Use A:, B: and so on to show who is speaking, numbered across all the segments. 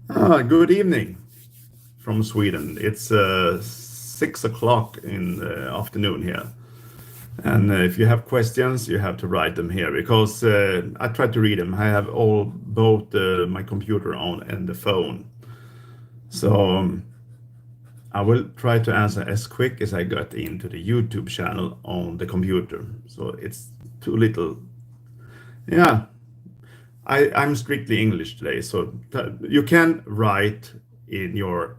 A: Good evening from Sweden. It's 6 o'clock in the afternoon here. And if you have questions, you have to write them here because I try to read them. I have both my computer on and the phone. So I will try to answer as quick as I got into the YouTube channel on the computer. So it's too little. Yeah, I'm strictly English today. So you can write in your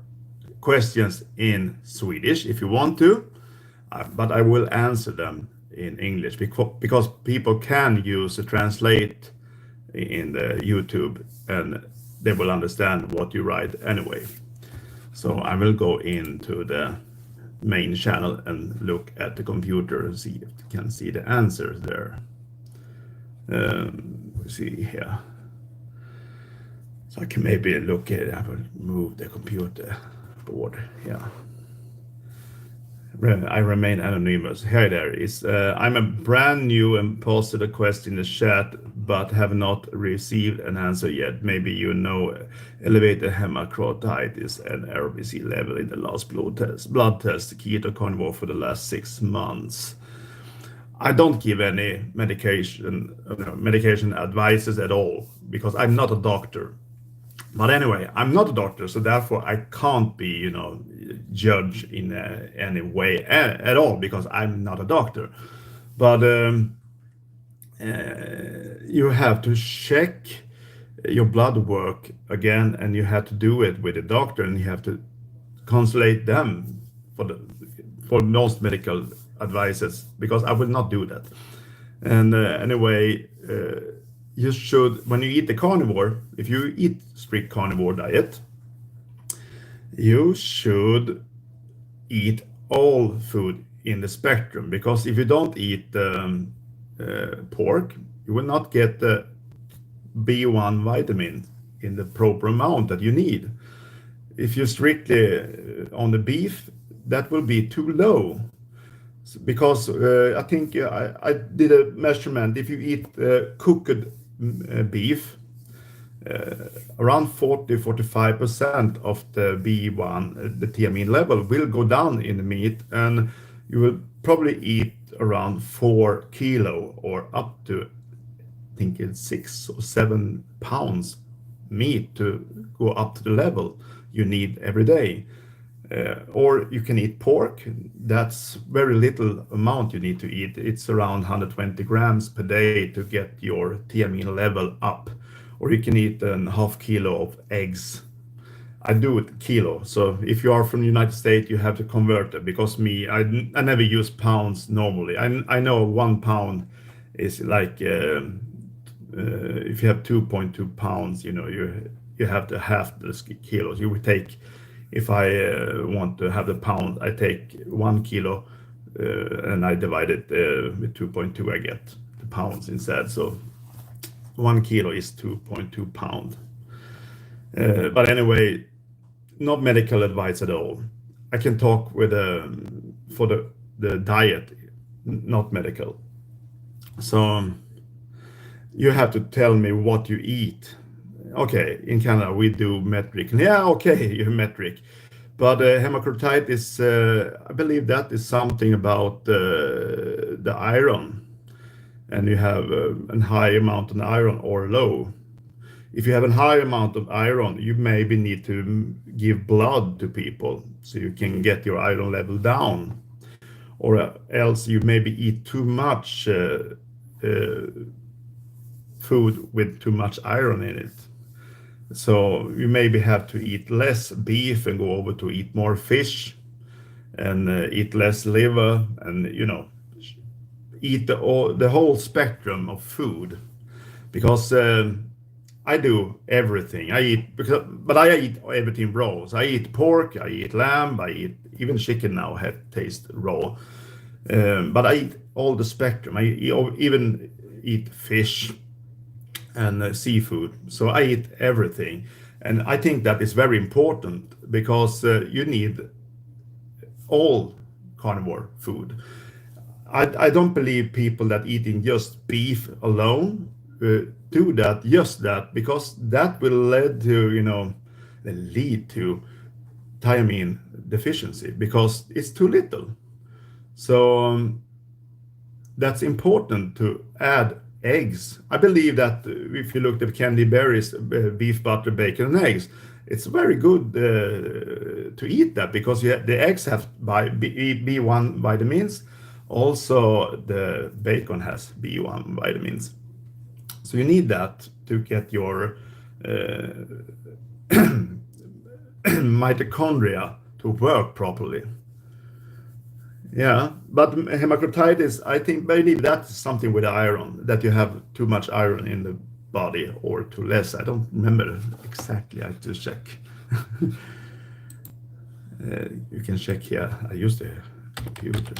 A: questions in Swedish if you want to, but I will answer them in English because people can use the translate in the YouTube and they will understand what you write anyway. So I will go into the main channel and look at the computer and see if you can see the answers there. See here. So I can maybe look at it. I will move the computer board. Yeah. I remain anonymous. Hey there is. I'm a brand new and posted a question in the chat, but have not received an answer yet. Maybe you know elevated hemochromatitis and RBC level in the last blood test, keto carnivore for the last 6 months. I don't give any medication advices at all because I'm not a doctor. But anyway, I'm not a doctor, so therefore I can't be, judged in any way at all because I'm not a doctor. But you have to check your blood work again, and you have to do it with a doctor, and you have to consulate them for most medical advices because I will not do that. And anyway. You should, when you eat the carnivore, if you eat strict carnivore diet, you should eat all food in the spectrum because if you don't eat pork, you will not get the B1 vitamin in the proper amount that you need. If you're strictly on the beef, that will be too low. Because I think I did a measurement. If you eat cooked beef, around 40-45% of the B1, the thiamine level, will go down in the meat, and you will probably eat around 4 kilo or up to, I think it's 6 or 7 pounds meat to go up to the level you need every day. Or you can eat pork. That's very little amount you need to eat. It's around 120 grams per day to get your thiamine level up. Or you can eat a half kilo of eggs. I do it kilo. So if you are from the United States, you have to convert it because I never use pounds normally. I know 1 pound is like if you have 2.2 pounds, you have to half the kilos. You would take. If I want to have the pound, I take 1 kilo and I divide it with 2.2. I get the pounds instead. So 1 kilo is 2.2 pounds. But anyway, not medical advice at all. I can talk with for the diet, not medical. So you have to tell me what you eat. Okay, in Canada we do metric. Yeah, okay, you're metric. But hemochromatitis, I believe that is something about the iron. And you have a high amount of iron or low. If you have a high amount of iron, you maybe need to give blood to people so you can get your iron level down. Or else you maybe eat too much food with too much iron in it. So you maybe have to eat less beef and go over to eat more fish and eat less liver and, eat the whole spectrum of food. Because I do everything. But I eat everything raw. So I eat pork, I eat lamb, I eat even chicken now taste raw. But I eat all the spectrum. I even eat fish and seafood. So I eat everything. And I think that is very important because you need all carnivore food. I don't believe people that eating just beef alone do that, just that, because that will lead to, lead to thiamine deficiency because it's too little. So that's important to add eggs. I believe that if you look at candy berries, beef, butter, bacon, and eggs, it's very good to eat that because the eggs have B1 vitamins. Also, the bacon has B1 vitamins. So you need that to get your mitochondria to work properly. Yeah, but hemochromatitis, believe that's something with iron, that you have too much iron in the body or too less. I don't remember exactly. I have to check. You can check here. I use the computer.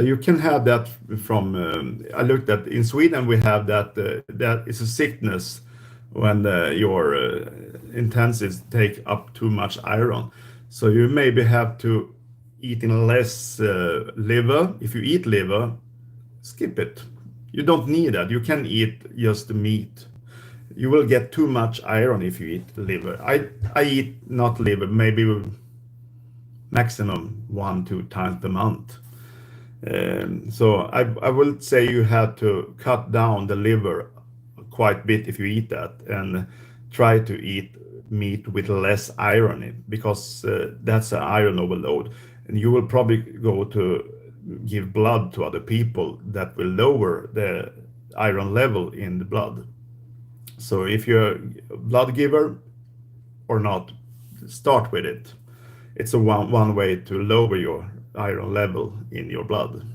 A: You can have that from. I looked at in Sweden. We have that. That is a sickness when your intensives take up too much iron. So you maybe have to eat in less liver. If you eat liver, skip it. You don't need that. You can eat just the meat. You will get too much iron if you eat liver. I eat not liver, maybe maximum 1-2 times per month. So I will say you have to cut down the liver quite a bit if you eat that, and try to eat meat with less iron in it, because that's an iron overload, and you will probably go to give blood to other people that will lower the iron level in the blood. So if you're a blood giver or not, start with it. It's a one way to lower your iron level in your blood.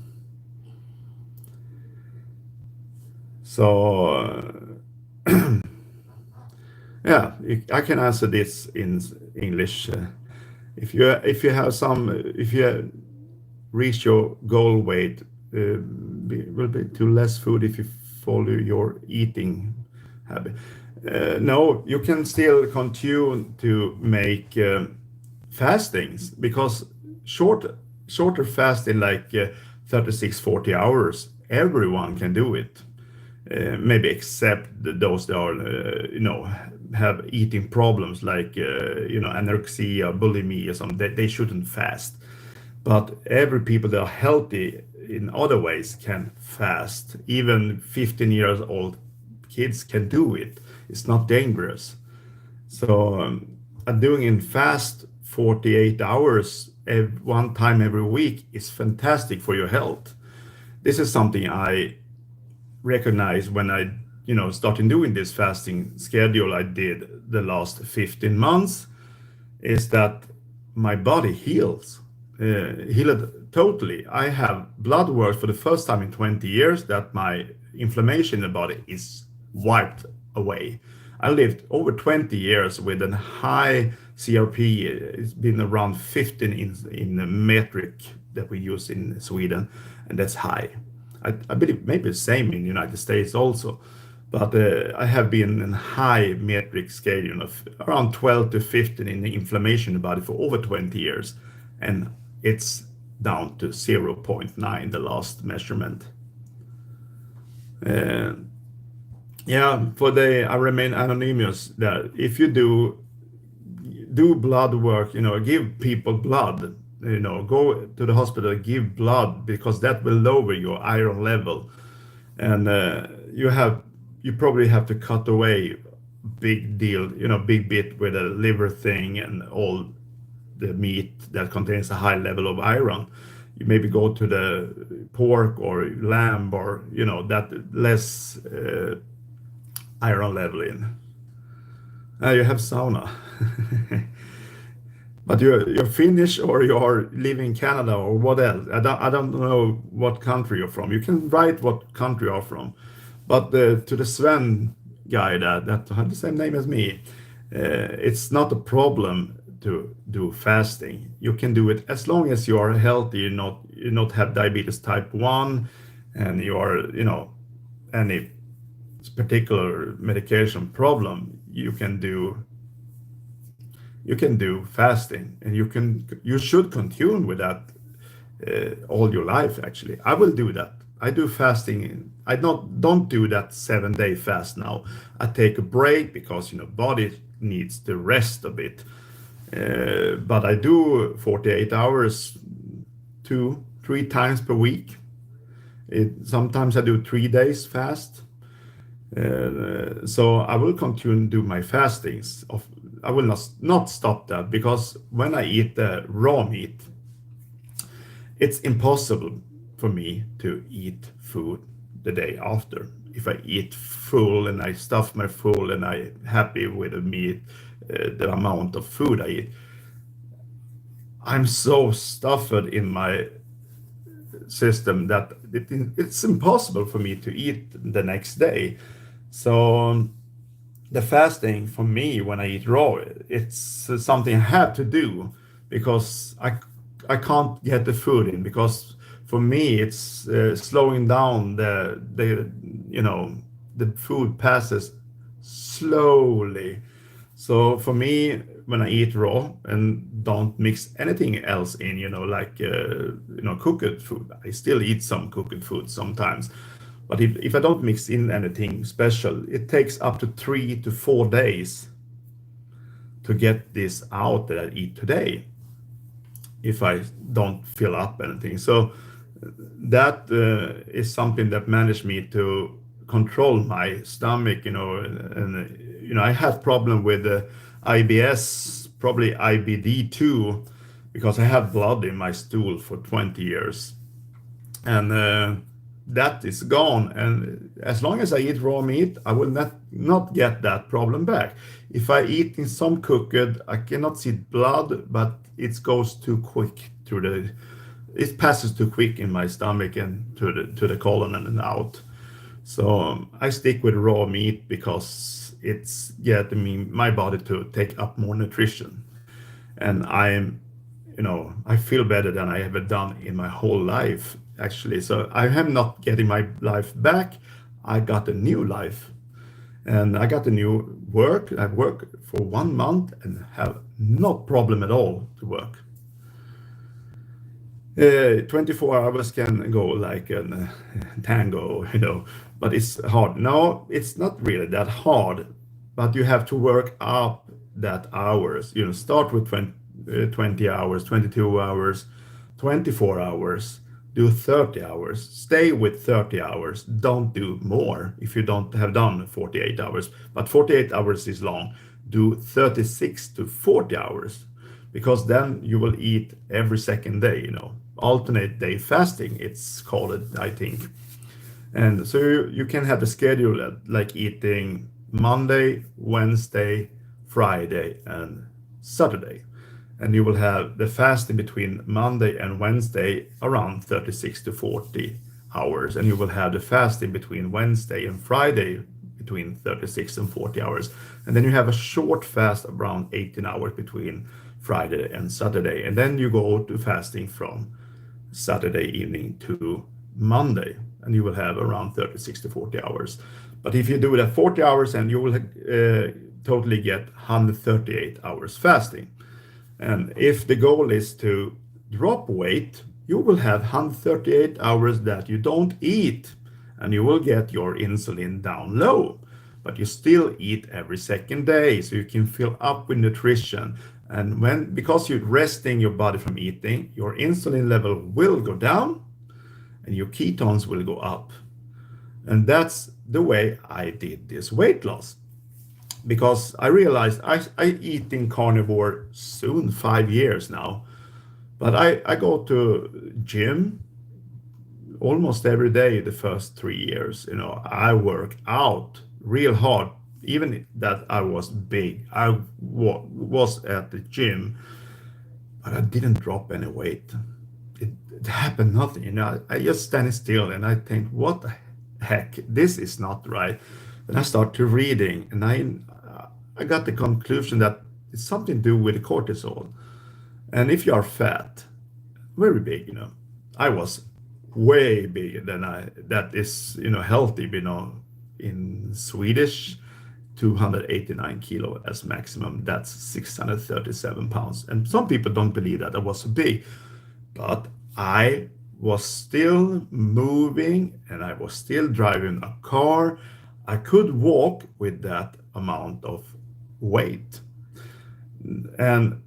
A: So yeah, I can answer this in English. If you reach your goal weight, will be too less food if you follow your eating habit. No, you can still continue to make fastings, because shorter fasting, like 36-40 hours, everyone can do it. Maybe except those that are have eating problems, like anorexia, bulimia or something. They shouldn't fast. But every people that are healthy in other ways can fast. Even 15-year-old kids can do it. It's not dangerous. So doing in fast 48 hours one time every week is fantastic for your health. This is something I recognize when I started doing this fasting schedule I did the last 15 months, is that my body healed totally. I have blood work for the first time in 20 years that my inflammation in the body is wiped away. I lived over 20 years with a high CRP. It's been around 15 in the metric that we use in Sweden, and that's high. I believe maybe the same in the United States also, but I have been in high metric scale, of around 12 to 15 in the inflammation in the body for over 20 years, and it's down to 0.9 the last measurement. Yeah, I remain anonymous. That if you do blood work, give people blood, go to the hospital, give blood, because that will lower your iron level. And you probably have to cut away big bit with a liver thing and all the meat that contains a high level of iron. You maybe go to the pork or lamb, or that less iron level in. You have sauna. But you're Finnish, or you're living in Canada, or what else? I don't know what country you're from. You can write what country you're from. But to the Sven guy that had the same name as me, it's not a problem to do fasting. You can do it as long as you are healthy, you not have diabetes type 1, and you are any particular medication problem. You can do fasting, and you should continue with that all your life. Actually, I will do that. I do fasting. I don't do that 7 day fast now. I take a break because body needs to rest a bit. But I do 48 hours 2-3 times per week. Sometimes I do 3 days fast. So I will continue to do my fastings. I will not stop that, because when I eat the raw meat, it's impossible for me to eat food the day after. If I eat full and I stuff my full and I happy with the meat, the amount of food I eat, I'm so stuffed in my system that it's impossible for me to eat the next day. So the fasting for me when I eat raw, it's something I have to do, because I can't get the food in, because for me it's slowing down the food passes slowly. So for me, when I eat raw and don't mix anything else in, like cooked food, I still eat some cooked food sometimes. But if I don't mix in anything special, it takes up to 3 to 4 days to get this out that I eat today, if I don't fill up anything. So that is something that managed me to control my stomach, and I had problem with IBS, probably IBD too, because I had blood in my stool for 20 years. And that is gone. And as long as I eat raw meat, I will not get that problem back. If I eat in some cooked, I cannot see blood, but it goes too quick it passes too quick in my stomach and to the colon and out. So I stick with raw meat because it's getting my body to take up more nutrition, and I feel better than I ever done in my whole life, actually. So I am not getting my life back. I got a new life, and I got a new work. I work for 1 month and have no problem at all to work. 24 hours can go like a tango, but it's hard. No, it's not really that hard, but you have to work up that hours. Start with 20 hours, 22 hours, 24 hours, do 30 hours, stay with 30 hours, don't do more if you don't have done 48 hours. But 48 hours is long. Do 36 to 40 hours, because then you will eat every second day, alternate day fasting, it's called it, I think. And so you can have a schedule like eating Monday, Wednesday, Friday, and Saturday. And you will have the fasting between Monday and Wednesday around 36 to 40 hours. And you will have the fasting between Wednesday and Friday between 36 and 40 hours. And then you have a short fast around 18 hours between Friday and Saturday. And then you go to fasting from Saturday evening to Monday, and you will have around 36 to 40 hours. But if you do it at 40 hours, and you will totally get 138 hours fasting. And if the goal is to drop weight, you will have 138 hours that you don't eat, and you will get your insulin down low. But you still eat every second day, so you can fill up with nutrition. And because you're resting your body from eating, your insulin level will go down and your ketones will go up. And that's the way I did this weight loss. Because I realized I eating carnivore soon 5 years now, but I go to gym almost every day the first 3 years. I work out real hard. Even that I was big, I was at the gym, but I didn't drop any weight. It happened nothing. I just stand still and I think, what the heck? This is not right. And I start to reading, and I got the conclusion that it's something to do with cortisol. And if you are fat, very big, I was way bigger than that is, healthy, in Swedish. 289 kilo as maximum. That's 637 pounds. And some people don't believe that I was so big, but I was still moving and I was still driving a car, I could walk with that amount of weight. And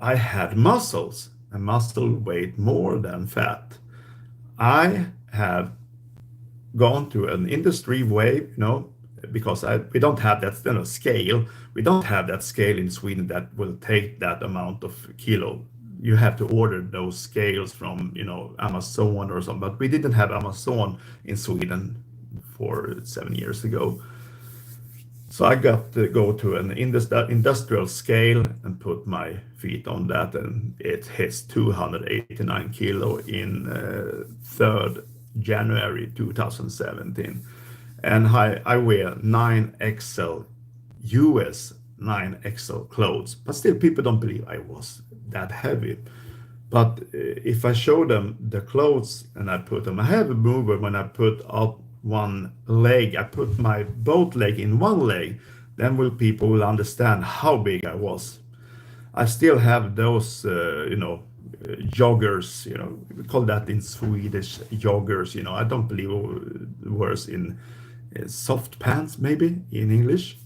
A: I had muscles, and muscle weighed more than fat. I have gone to an industry way, because we don't have that scale. We don't have that scale in Sweden that will take that amount of kilo. You have to order those scales from, Amazon or something. But we didn't have Amazon in Sweden for 7 years ago. So I got to go to an industrial scale and put my feet on that, and it hits 289 kilo in 3rd January 2017. And I wear 9XL US 9XL clothes, but still people don't believe I was that heavy. But if I show them the clothes and I put them, I have a mover when I put out one leg, I put my both leg in one leg, then people will understand how big I was. I still have those, joggers, we call that in Swedish joggers, I don't believe the words in soft pants, maybe in English,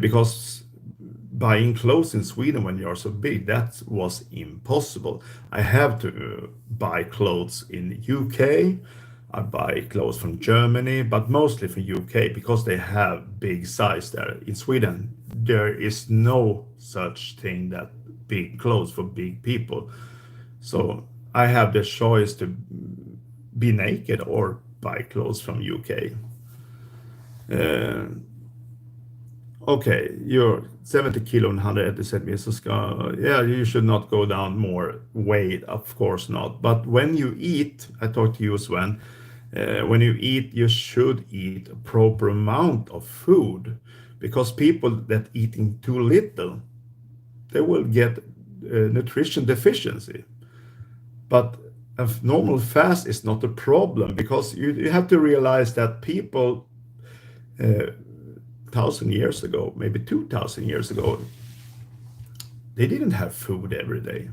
A: because buying clothes in Sweden when you're so big, that was impossible. I have to buy clothes in UK. I buy clothes from Germany, but mostly from UK because they have big size there. In Sweden, there is no such thing that big clothes for big people. So I have the choice to be naked or buy clothes from UK. Okay, you're 70 kilo and 180 centimeters. Yeah, you should not go down more weight, of course not. But when you eat, I talked to you, Sven, when you eat, you should eat a proper amount of food, because people that eating too little, they will get nutrition deficiency. But a normal fast is not a problem, because you have to realize that people 1,000 years ago, maybe 2,000 years ago, they didn't have food every day.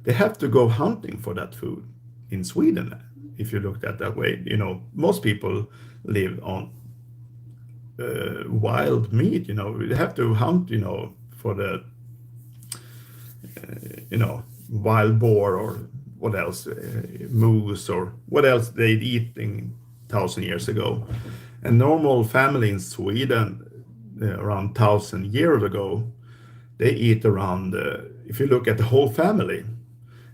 A: They have to go hunting for that food. In Sweden, if you look at that way, most people live on wild meat. They have to hunt, for the, wild boar or what else, moose or what else they'd eat in 1,000 years ago. A normal family in Sweden around 1,000 years ago, they eat around, if you look at the whole family,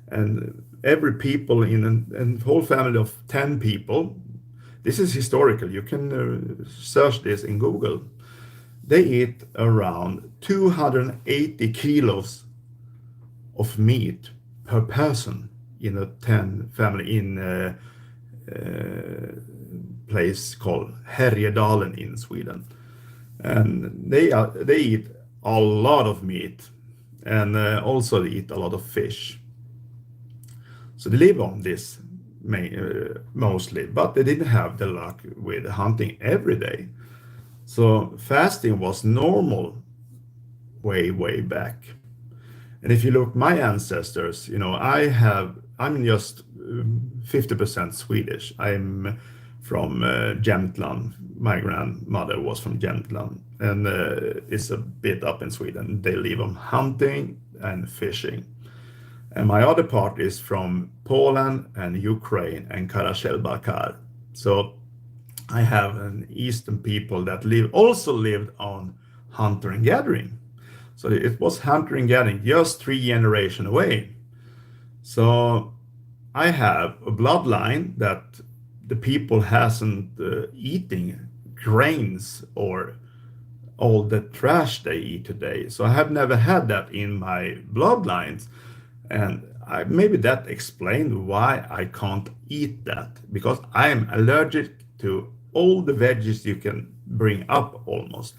A: and every people in a whole family of 10 people, this is historical, you can search this in Google, they eat around 280 kilos of meat per person in a 10 family in a place called Härjedalen in Sweden. And they eat a lot of meat, and also they eat a lot of fish. So they live on this mostly, but they didn't have the luck with hunting every day. So fasting was normal way back. And if you look my ancestors, I'm just 50% Swedish. I'm from Jämtland. My grandmother was from Jämtland, and it's a bit up in Sweden. They live on hunting and fishing. And my other part is from Poland and Ukraine and Karachay-Balkar. So I have an Eastern people that also lived on hunter and gathering. So it was hunter and gathering just 3 generations away. So I have a bloodline that the people hasn't eating grains or all the trash they eat today. So I have never had that in my bloodlines. And maybe that explained why I can't eat that, because I'm allergic to all the veggies you can bring up almost.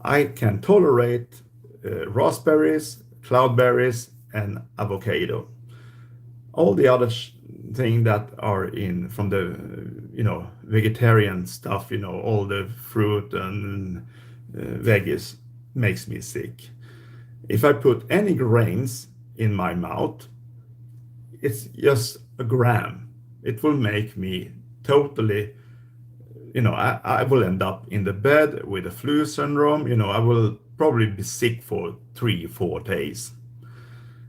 A: I can tolerate raspberries, cloudberries, and avocado. All the other things that are in from the vegetarian stuff, all the fruit and veggies makes me sick. If I put any grains in my mouth, it's just a gram, it will make me totally, I will end up in the bed with a flu syndrome. I will probably be sick for 3 4 days.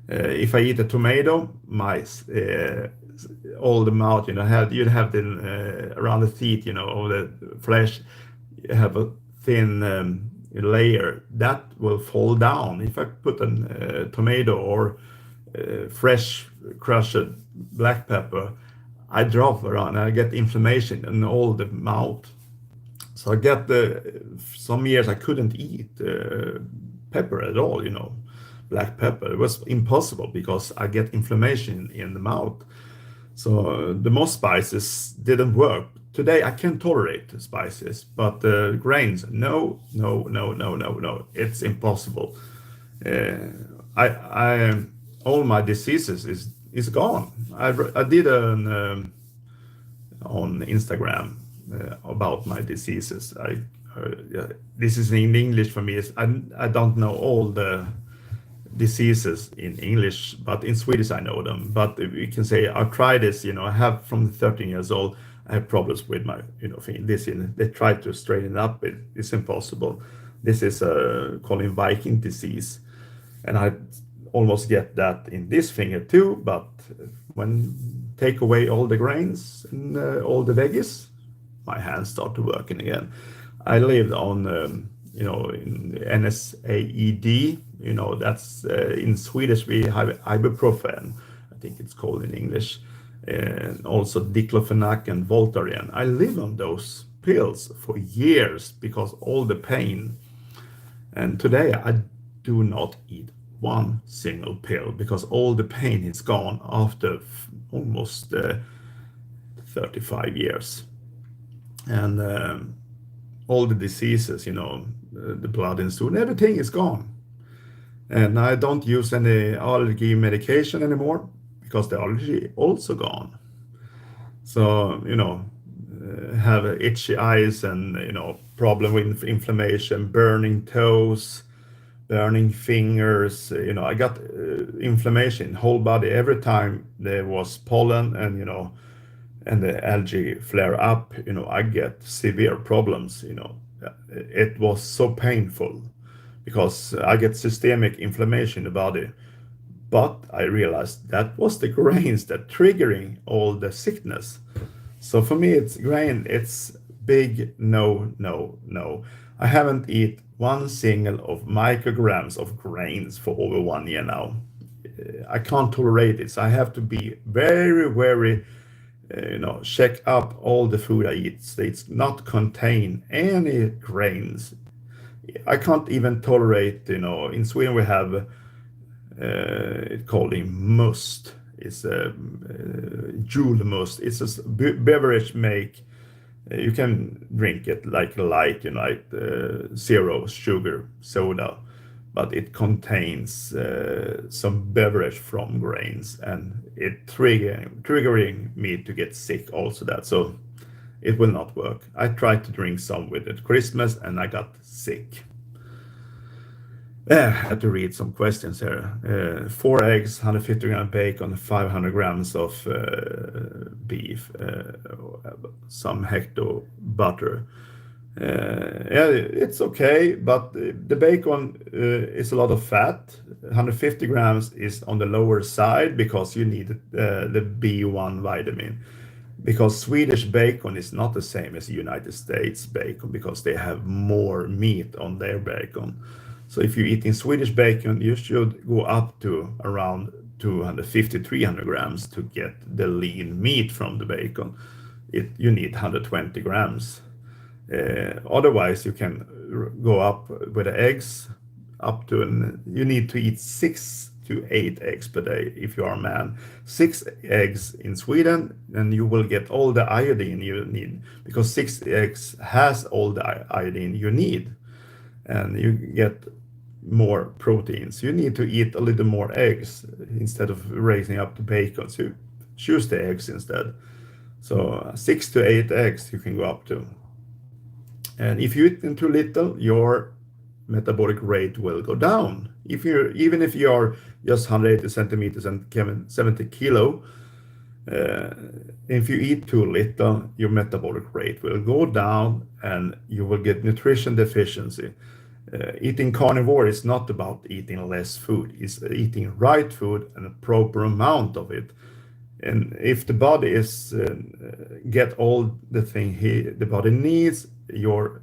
A: If I eat a tomato, my all the mouth, you'd have the around the teeth, all the flesh, you have a thin layer that will fall down. If I put a tomato or fresh crushed black pepper, I drop around. I get inflammation in all the mouth. So I get some years I couldn't eat pepper at all. Black pepper. It was impossible because I get inflammation in the mouth. So the most spices didn't work. Today I can tolerate spices, but grains, no, no, no, no, no, no. It's impossible. I all my diseases is gone. I did an on Instagram about my diseases. Yeah, this is in English for me. I don't know all the diseases in English, but in Swedish I know them. But we can say arthritis. I have from 13 years old. I have problems with my, thing. They try to straighten it up. It's impossible. This is called Viking disease, and I almost get that in this finger too. But when take away all the grains and all the veggies, my hands start to working again. I lived on, in NSAID. That's in Swedish we have ibuprofen. I think it's called in English. And also diclofenac and Voltaren. I lived on those pills for years because all the pain. And today I do not eat one single pill because all the pain is gone after almost 35 years. And all the diseases, the blood and stool, everything is gone. And I don't use any allergy medication anymore because the allergy also gone. So, have itchy eyes and, problem with inflammation, burning toes, burning fingers. I got inflammation whole body every time there was pollen and the algae flare up. I get severe problems. It was so painful because I get systemic inflammation in the body. But I realized that was the grains that triggering all the sickness. So for me, it's big no, no, no. I haven't eat one single of micrograms of grains for over 1 year now. I can't tolerate it. So I have to be very, very, check up all the food I eat. So it's not contain any grains. I can't even tolerate, in Sweden we have it's called a must. It's a julmust. It's a beverage make. You can drink it like light, zero sugar soda, but it contains some beverage from grains, and it triggering me to get sick. Also, that so it will not work. I tried to drink some with it Christmas, and I got sick. I had to read some questions here. 4 eggs, 150 gram bacon, 500 grams of beef, some hecto butter. Yeah, it's okay, but the bacon is a lot of fat. 150 grams is on the lower side because you need the B1 vitamin. Because Swedish bacon is not the same as United States bacon because they have more meat on their bacon. So if you're eating Swedish bacon, you should go up to around 250, 300 grams to get the lean meat from the bacon. You need 120 grams. Otherwise, you can go up with the eggs up to, you need to eat 6 to 8 eggs per day if you are a man. 6 eggs in Sweden, and you will get all the iodine you need because 6 eggs has all the iodine you need. And you get more proteins. You need to eat a little more eggs instead of raising up the bacon. So choose the eggs instead. So 6 to 8 eggs you can go up to. And if you eat too little, your metabolic rate will go down. Even if you are just 180 centimeters and 70 kilo, If you eat too little, your metabolic rate will go down and you will get nutrition deficiency. Eating carnivore is not about eating less food, it's eating right food and a proper amount of it. And if the body is get all the thing the body needs, your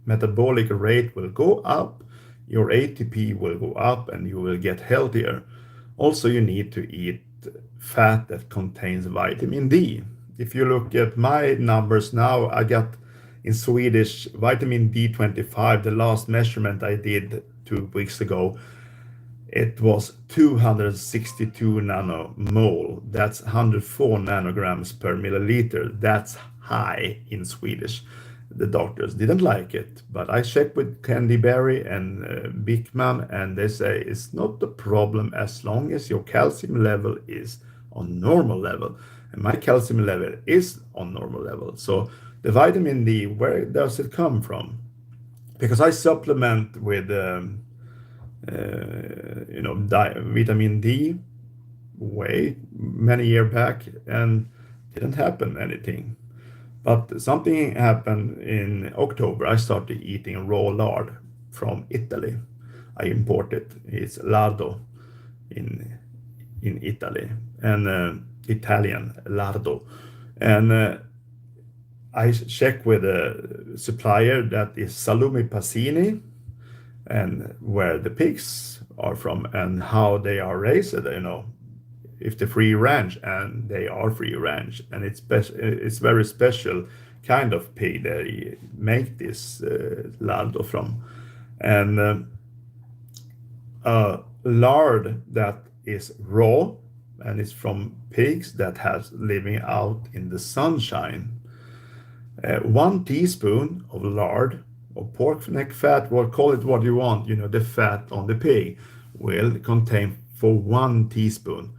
A: metabolic rate will go up, your ATP will go up, and you will get healthier. Also, you need to eat fat that contains vitamin D. If you look at my numbers now, I got in Swedish vitamin D25, the last measurement I did 2 weeks ago, it was 262 nanomole. That's 104 nanograms per milliliter. That's high in Swedish. The doctors didn't like it, but I checked with Candy Berry and Bickman, and they say it's not a problem as long as your calcium level is on normal level. And my calcium level is on normal level. So the vitamin D, where does it come from? Because I supplement with vitamin D way many years back and didn't happen anything. But something happened in October. I started eating raw lard from Italy. I imported it's lardo in Italy, and Italian lardo. And I checked with a supplier that is Salumi Passini, and where the pigs are from and how they are raised, if they're free range, and they are free range, and it's very special kind of pig they make this lardo from. And lard that is raw and it's from pigs that has living out in the sunshine. 1 teaspoon of lard or pork neck fat, or call it what you want, the fat on the pig will contain for 1 teaspoon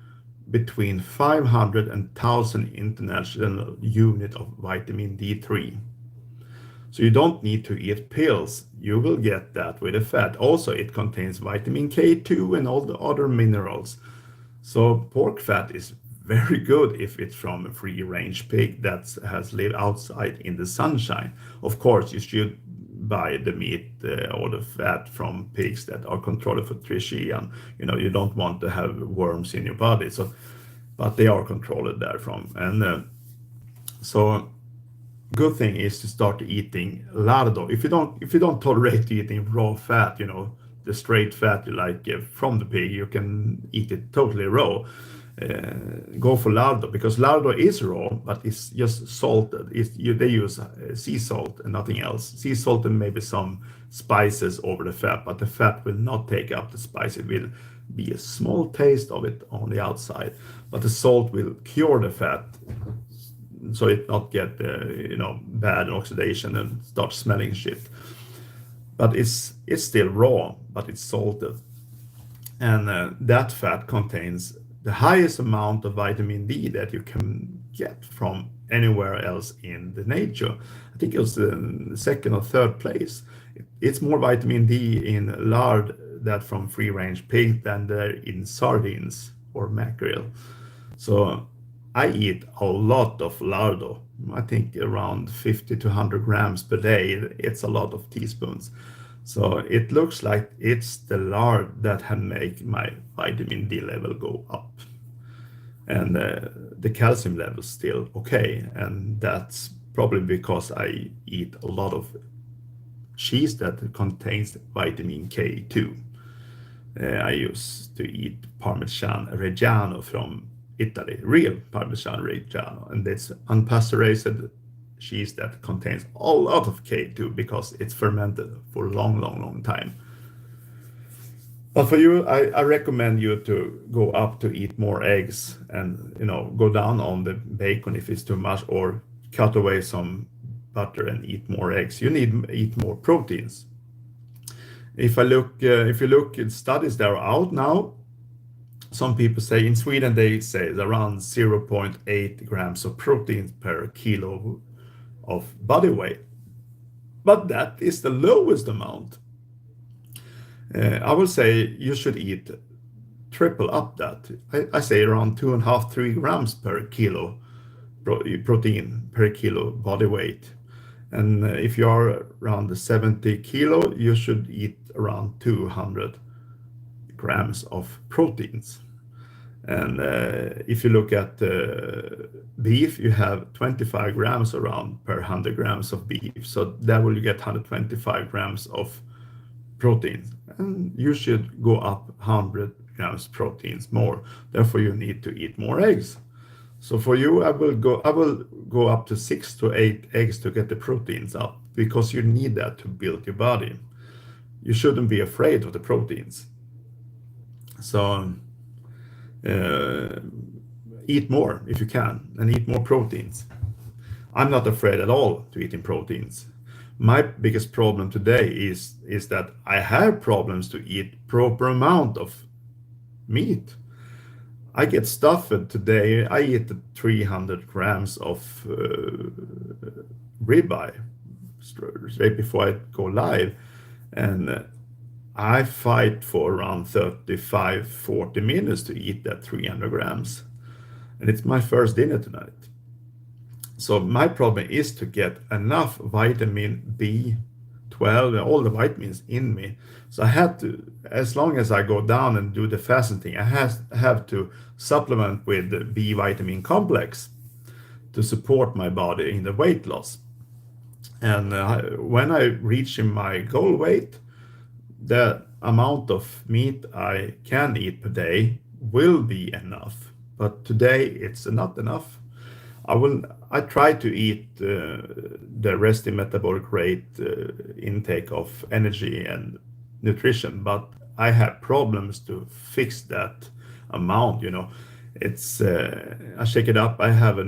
A: between 500 and 1,000 international unit of vitamin D3. So you don't need to eat pills. You will get that with the fat. Also, it contains vitamin K2 and all the other minerals. So pork fat is very good if it's from a free-range pig that has lived outside in the sunshine. Of course, you should buy the meat or the fat from pigs that are controlled for trichium. You don't want to have worms in your body. But they are controlled there from. And so good thing is to start eating lardo. If you don't tolerate eating raw fat, the straight fat you like from the pig, you can eat it totally raw. Go for lardo, because lardo is raw, but it's just salted. They use sea salt and nothing else. Sea salt and maybe some spices over the fat, but the fat will not take up the spice. It will be a small taste of it on the outside, but the salt will cure the fat, so it not get bad oxidation and start smelling shit. But it's still raw, but it's salted, and that fat contains the highest amount of vitamin D that you can get from anywhere else in the nature. I think it was the second or third place. It's more vitamin D in lard that from free-range pig than there in sardines or mackerel. So I eat a lot of lardo. I think around 50 to 100 grams per day. It's a lot of teaspoons. So it looks like it's the lard that can make my vitamin D level go up. And the calcium level is still okay. And that's probably because I eat a lot of cheese that contains vitamin K2. I used to eat Parmesan Reggiano from Italy, real Parmesan Reggiano, and it's unpasteurized cheese that contains a lot of K2 because it's fermented for a long time. But for you, I recommend you to go up to eat more eggs and go down on the bacon if it's too much, or cut away some butter and eat more eggs. You need eat more proteins. If you look at studies that are out now, some people say in Sweden they say around 0.8 grams of protein per kilo of body weight, but that is the lowest amount. I will say you should eat triple up that. I say around 2.5-3 grams per kilo protein per kilo body weight. And if you are around the 70 kilo, you should eat around 200 grams of proteins. And if you look at beef, you have 25 grams around per 100 grams of beef. So that will get 125 grams of protein. And you should go up 100 grams proteins more. Therefore, you need to eat more eggs. So for you, I will go up to 6 to 8 eggs to get the proteins up, because you need that to build your body. You shouldn't be afraid of the proteins. So eat more if you can, and eat more proteins. I'm not afraid at all to eating proteins. My biggest problem today is that I have problems to eat proper amount of meat. I get stuffed today. I eat 300 grams of ribeye straight before I go live, and I fight for around 35-40 minutes to eat that 300 grams, and it's my first dinner tonight. So my problem is to get enough vitamin B12 and all the vitamins in me. So I have to, as long as I go down and do the fasting thing, I have to supplement with the B vitamin complex to support my body in the weight loss. And when I reach my goal weight, the amount of meat I can eat per day will be enough. But today it's not enough. I try to eat the resting metabolic rate intake of energy and nutrition, but I have problems to fix that amount. It's I shake it up. I have a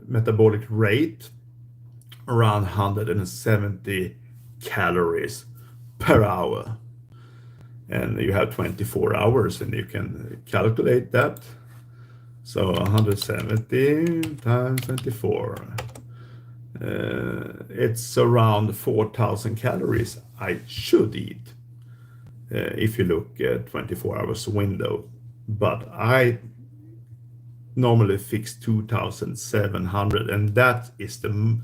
A: metabolic rate around 170 calories per hour, and you have 24 hours, and you can calculate that. So 170 times 24, it's around 4,000 calories I should eat if you look at 24 hours window. But I normally fix 2,700, and that is the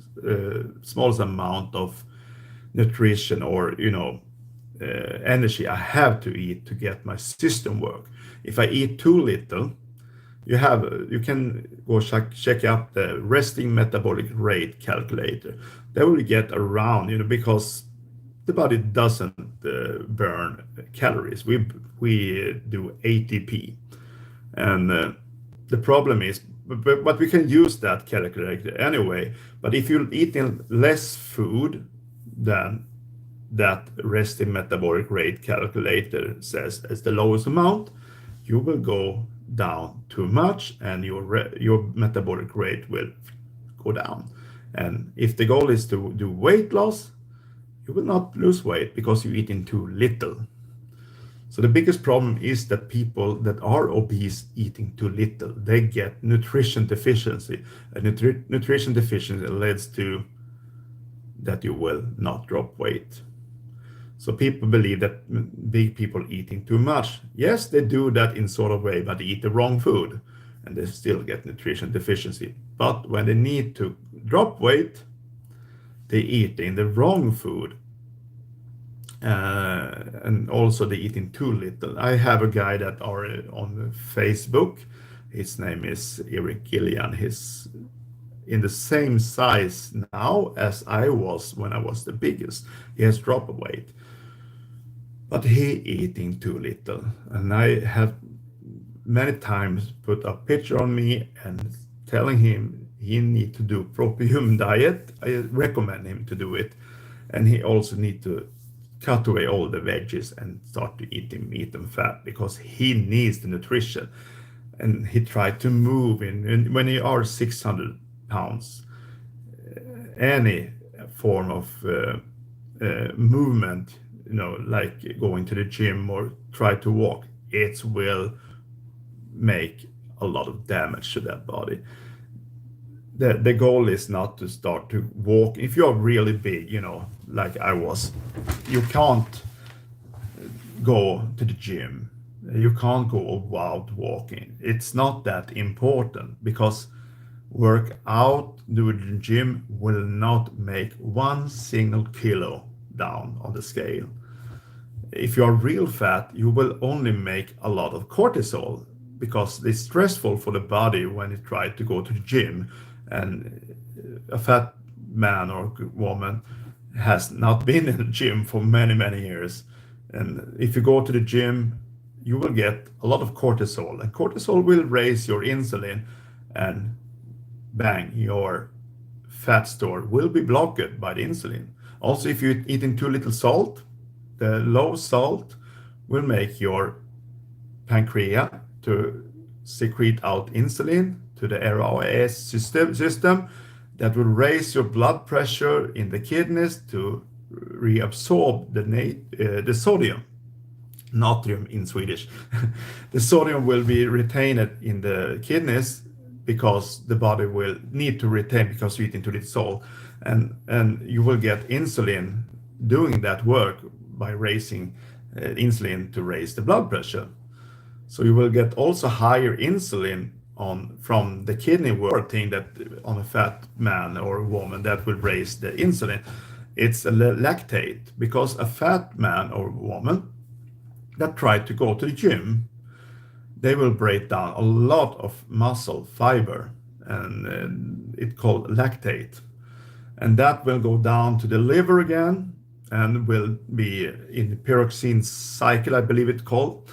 A: smallest amount of nutrition or energy I have to eat to get my system work. If I eat too little, you can go check out the resting metabolic rate calculator. That will get around, because the body doesn't burn calories. We do ATP, and the problem is, but we can use that calculator anyway. But if you're eating less food than that resting metabolic rate calculator says as the lowest amount, you will go down too much, and your metabolic rate will go down. And if the goal is to do weight loss, you will not lose weight because you're eating too little. So the biggest problem is that people that are obese eating too little, they get nutrition deficiency. And nutrition deficiency leads to that you will not drop weight. So people believe that big people eating too much. Yes, they do that in sort of way, but they eat the wrong food and they still get nutrition deficiency. But when they need to drop weight, they eat in the wrong food. And also they eating too little. I have a guy that are on Facebook. His name is Eric Gillian. He's in the same size now as I was when I was the biggest. He has dropped weight, but he eating too little. And I have many times put a picture on me and telling him he need to do proper human diet. I recommend him to do it. And he also need to cut away all the veggies and start to eating meat and fat, because he needs the nutrition. And he tried to move in when you are 600 pounds, any form of movement, like going to the gym or try to walk, it will make a lot of damage to that body. The goal is not to start to walk. If you're really big, like I was, you can't go to the gym You can't go without walking. It's not that important because work out doing the gym will not make 1 single kilo down on the scale. If you are real fat, you will only make a lot of cortisol because it's stressful for the body when you try to go to the gym. And a fat man or woman has not been in the gym for many, many years. And if you go to the gym, you will get a lot of cortisol, and cortisol will raise your insulin, and bang, your fat store will be blocked by the insulin. Also, if you're eating too little salt, the low salt will make your pancreas to secrete out insulin to the RAS system that will raise your blood pressure in the kidneys to reabsorb the sodium, natrium in Swedish. The sodium will be retained in the kidneys because the body will need to retain because you're eating too little salt, and you will get insulin doing that work by raising insulin to raise the blood pressure. So you will get also higher insulin from the kidney work thing that on a fat man or woman that will raise the insulin. It's a lactate, because a fat man or woman that try to go to the gym, they will break down a lot of muscle fiber, and it's called lactate, and that will go down to the liver again and will be in the pyroxene cycle, I believe it's called.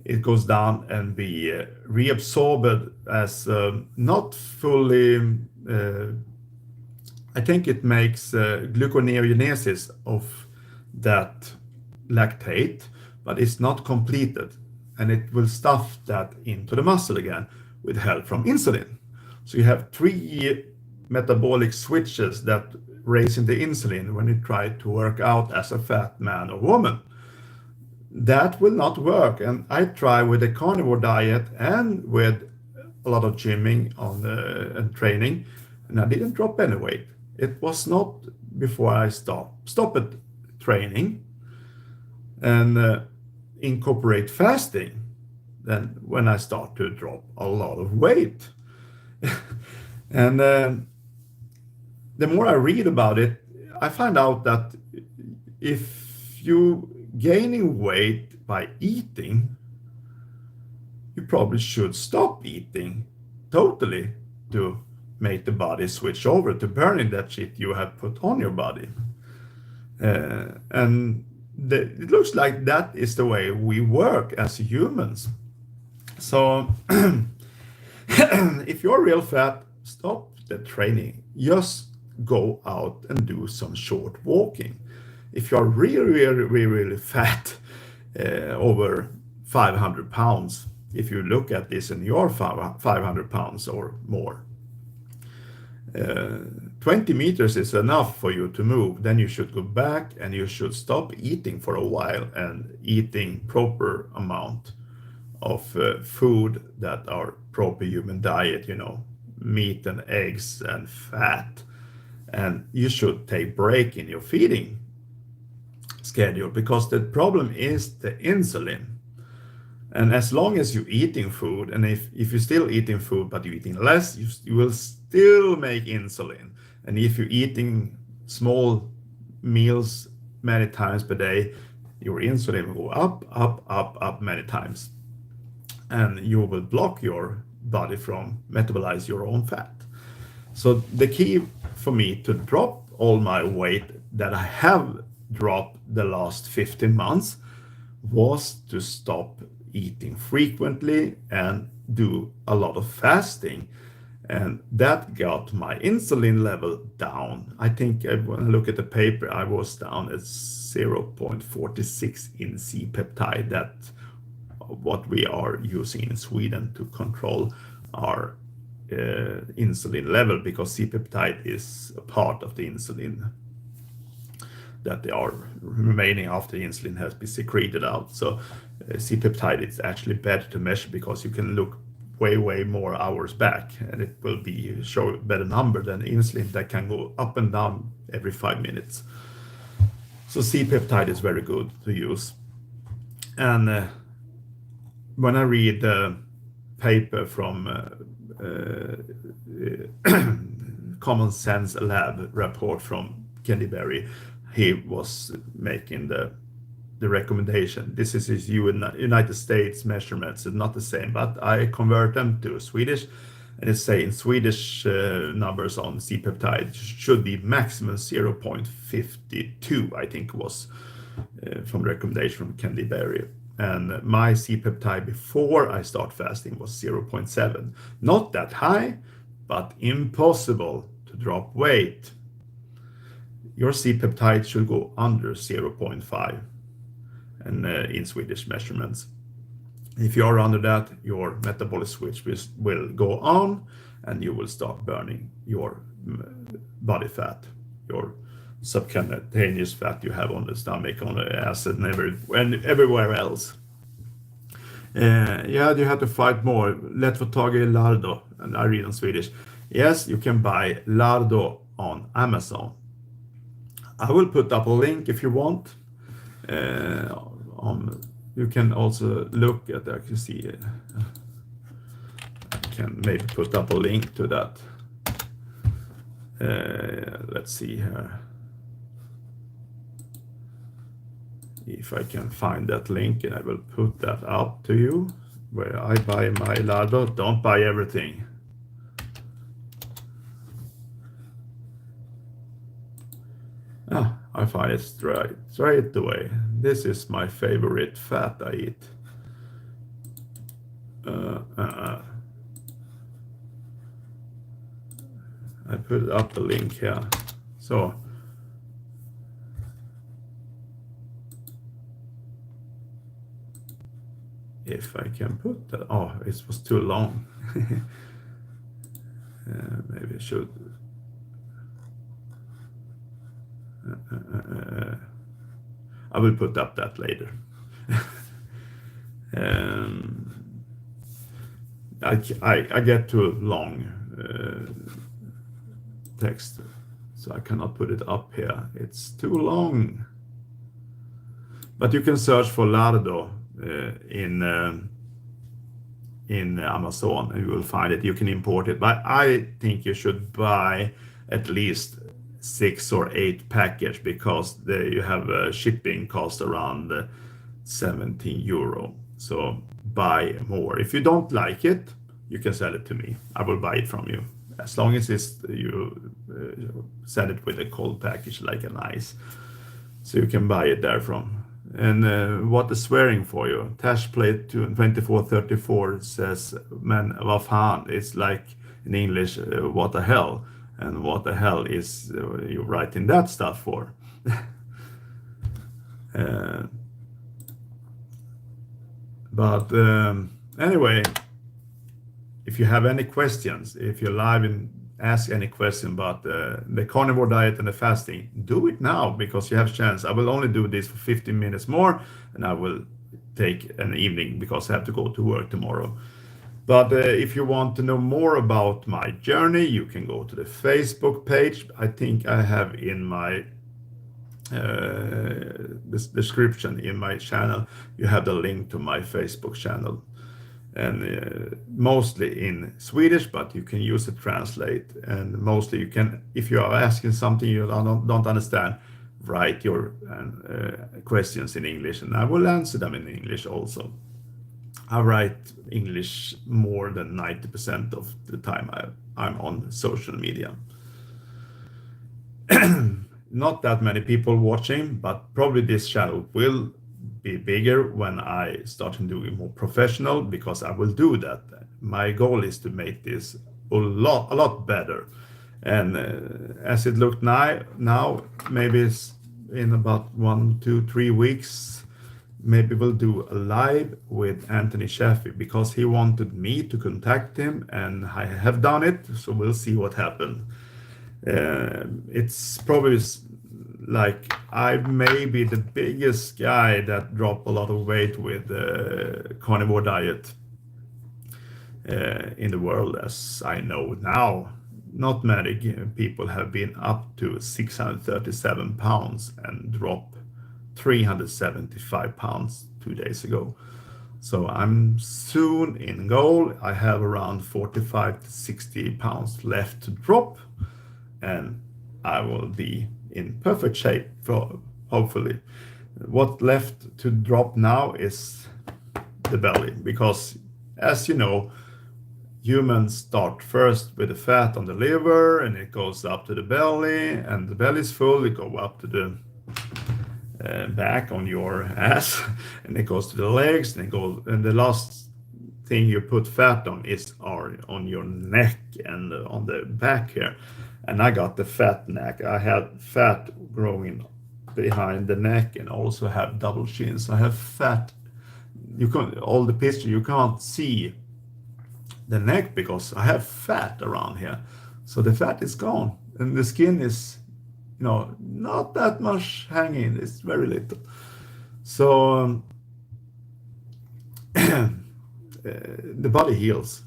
A: It goes down and be reabsorbed as not fully, I think it makes gluconeogenesis of that lactate, but it's not completed, and it will stuff that into the muscle again with help from insulin. So you have 3 metabolic switches that raise in the insulin when you try to work out as a fat man or woman. That will not work, and I try with a carnivore diet and with a lot of gymming and training, and I didn't drop any weight. It was not before I stopped training and incorporate fasting, then when I start to drop a lot of weight. And the more I read about it, I find out that if you gaining weight by eating, you probably should stop eating totally to make the body switch over to burning that shit you have put on your body. And it looks like that is the way we work as humans. So if you're real fat, stop the training. Just go out and do some short walking. If you're really fat, over 500 pounds, if you look at this and you're 500 pounds or more, 20 meters is enough for you to move. Then you should go back and you should stop eating for a while and eating proper amount of food that are proper human diet, meat and eggs and fat. And you should take break in your feeding schedule, because the problem is the insulin. And as long as you're eating food, and if you're still eating food but you're eating less, you will still make insulin. And if you're eating small meals many times per day, your insulin will go up many times, and you will block your body from metabolize your own fat. So the key for me to drop all my weight that I have dropped the last 15 months was to stop eating frequently and do a lot of fasting, and that got my insulin level down. I think when I look at the paper, I was down at 0.46 in C-peptide. That's what we are using in Sweden to control our insulin level, because C-peptide is a part of the insulin that they are remaining after the insulin has been secreted out. So C-peptide is actually better to measure because you can look way more hours back, and it will show a better number than insulin that can go up and down every 5 minutes. So C-peptide is very good to use. And when I read the paper from Common Sense Lab report from Kenny Berry, he was making the recommendation. This is his United States measurements, it's not the same, but I convert them to Swedish, and it's saying Swedish numbers on C-peptide should be maximum 0.52, I think was from the recommendation from Kenny Berry. And my C-peptide before I start fasting was 0.7. Not that high, but impossible to drop weight. Your C-peptide should go under 0.5 and in Swedish measurements. If you are under that, your metabolic switch will go on and you will start burning your body fat, your subcutaneous fat you have on the stomach, on the acid, and everywhere else. Yeah, you have to fight more. Let få tag i Lardo, and I read in Swedish. Yes, you can buy Lardo on Amazon. I will put up a link if you want. You can also look at that. You see, I can maybe put up a link to that. Let's see here. If I can find that link, and I will put that up to you where I buy my Lardo. Don't buy everything. I find it straight away. This is my favorite fat I eat. I put up the link here. So if I can put that, oh, it was too long. Maybe I should. I will put up that later. I get too long text, so I cannot put it up here. It's too long. But you can search for Lardo in Amazon, and you will find it. You can import it, but I think you should buy at least 6 or 8 package, because you have a shipping cost around 17 euro. So buy more. If you don't like it, you can sell it to me. I will buy it from you, as long as you send it with a cold package like an ice, so you can buy it there from. And what is swearing for you? Tashplate 2434 says, "Men, vad fan?" It's like in English, what the hell? And what the hell is you writing that stuff for? But anyway, if you have any questions, if you're live and ask any question about the carnivore diet and the fasting, do it now, because you have a chance. I will only do this for 15 minutes more, and I will take an evening because I have to go to work tomorrow. But if you want to know more about my journey, you can go to the Facebook page. I think I have in my this description in my channel, you have the link to my Facebook channel. And mostly in Swedish, but you can use it translate. And mostly you can, if you are asking something you don't understand, write your questions in English, and I will answer them in English also. I write English more than 90% of the time I'm on social media. Not that many people watching, but probably this channel will be bigger when I start doing more professional, because I will do that. My goal is to make this a lot better. And as it looked now, maybe it's in about 1, 2, 3 weeks, maybe we'll do a live with Anthony Shafee, because he wanted me to contact him, and I have done it. So we'll see what happened. It's probably like I may be the biggest guy that dropped a lot of weight with the carnivore diet in the world, as I know now. Not many people have been up to 637 pounds and dropped 375 pounds 2 days ago. So I'm soon in goal. I have around 45 to 60 pounds left to drop, and I will be in perfect shape for hopefully. What left to drop now is the belly, because as you know, humans start first with the fat on the liver, and it goes up to the belly, and the belly is full, it go up to the back on your ass, and it goes to the legs, and it goes, and the last thing you put fat on is on your neck and on the back here. And I got the fat neck. I had fat growing behind the neck, and also have double chins. I have fat. You can all the picture you can't see the neck because I have fat around here. So the fat is gone, and the skin is, not that much hanging. It's very little. So the body heals.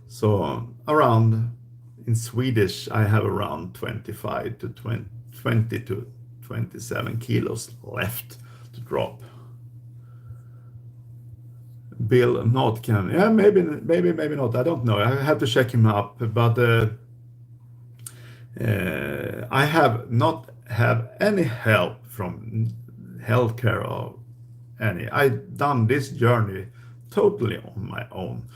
A: So around, in Swedish, I have around 25 to 20 to 27 kilos left to drop. Bill not can, yeah, maybe not. I don't know. I have to check him up. But I have not have any help from healthcare or any. I've done this journey totally on my own.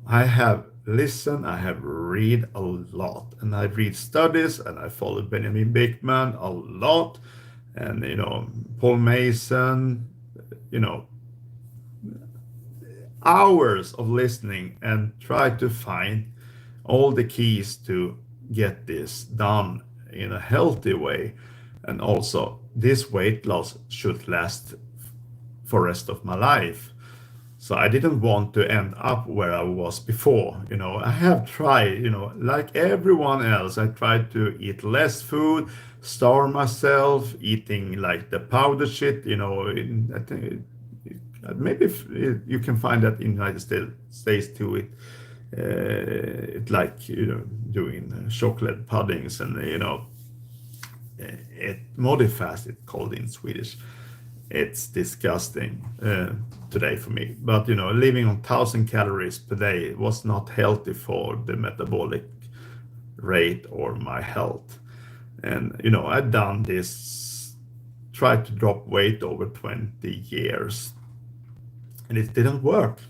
A: I have listened, I have read a lot, and I read studies, and I follow Benjamin Bickman a lot, and Paul Mason, hours of listening, and try to find all the keys to get this done in a healthy way. And also, this weight loss should last for rest of my life. So I didn't want to end up where I was before. I have tried, like everyone else, I tried to eat less food, starve myself, eating like the powder shit, I think maybe if you can find that in United States too. It like doing chocolate puddings, and it modifast, it's called in Swedish. It's disgusting today for me. But living on 1,000 calories per day was not healthy for the metabolic rate or my health. And I've done this, tried to drop weight over 20 years, and it didn't work.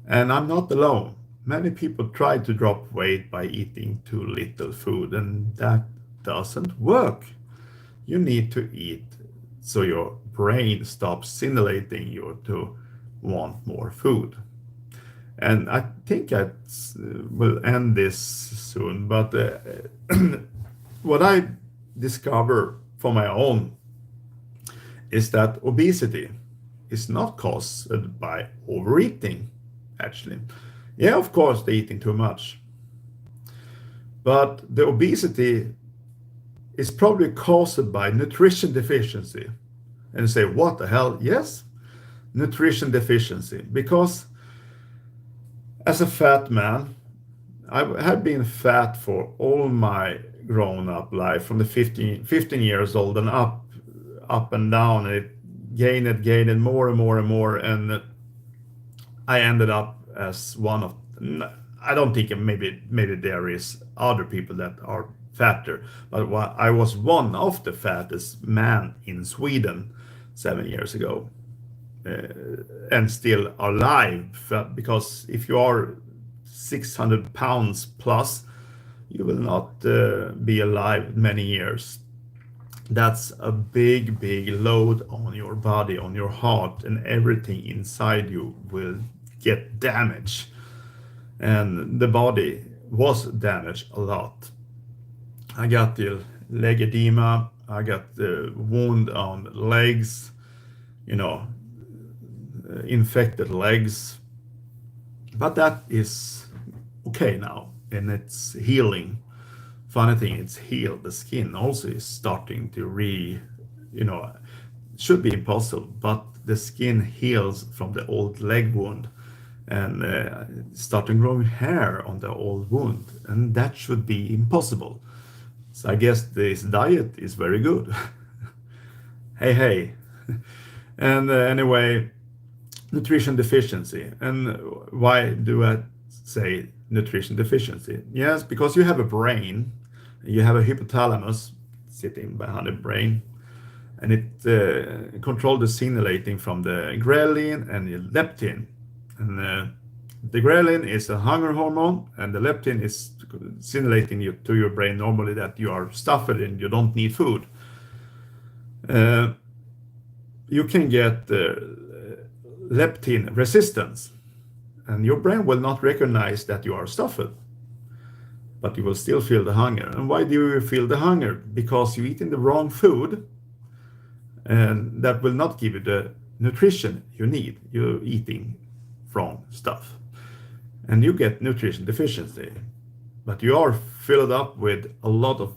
A: And I'm not alone. Many people try to drop weight by eating too little food, and that doesn't work. You need to eat so your brain stops stimulating you to want more food. And I think I will end this soon, but what I discover for my own is that obesity is not caused by overeating, actually. Yeah, of course, they're eating too much. But the obesity is probably caused by nutrition deficiency. And you say, what the hell? Yes, nutrition deficiency. Because as a fat man, I have been fat for all my grown-up life, from the 15 years old and up and down. It gained more and more and more, and I ended up as one of, I don't think, maybe there is other people that are fatter, but I was one of the fattest man in Sweden 7 years ago, and still alive, because if you are 600 pounds plus, you will not be alive many years. That's a big load on your body, on your heart, and everything inside you will get damaged. And the body was damaged a lot. I got the leg edema, I got the wound on legs, infected legs. But that is okay now, and it's healing. Funny thing, it's healed. The skin also is starting to should be impossible, but the skin heals from the old leg wound, and starting growing hair on the old wound, and that should be impossible. So I guess this diet is very good. Hey. And anyway, nutrition deficiency. And why do I say nutrition deficiency? Yes, because you have a brain, you have a hypothalamus sitting behind the brain, and it controls the signaling from the ghrelin and the leptin. And the ghrelin is a hunger hormone, and the leptin is signaling you to your brain normally that you are stuffed and you don't need food. You can get leptin resistance, and your brain will not recognize that you are stuffed, but you will still feel the hunger. And why do you feel the hunger? Because you're eating the wrong food, and that will not give you the nutrition you need. You're eating wrong stuff, and you get nutrition deficiency. But you are filled up with a lot of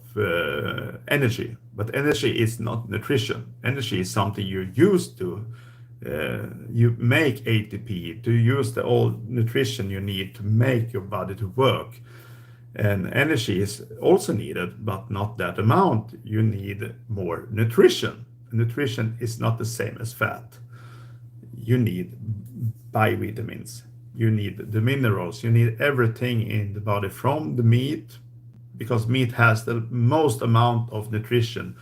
A: energy. But energy is not nutrition. Energy is something you use to you make ATP, to use the old nutrition you need to make your body to work. And energy is also needed, but not that amount. You need more nutrition. Nutrition is not the same as fat. You need vitamins. You need the minerals. You need everything in the body from the meat, because meat has the most amount of nutrition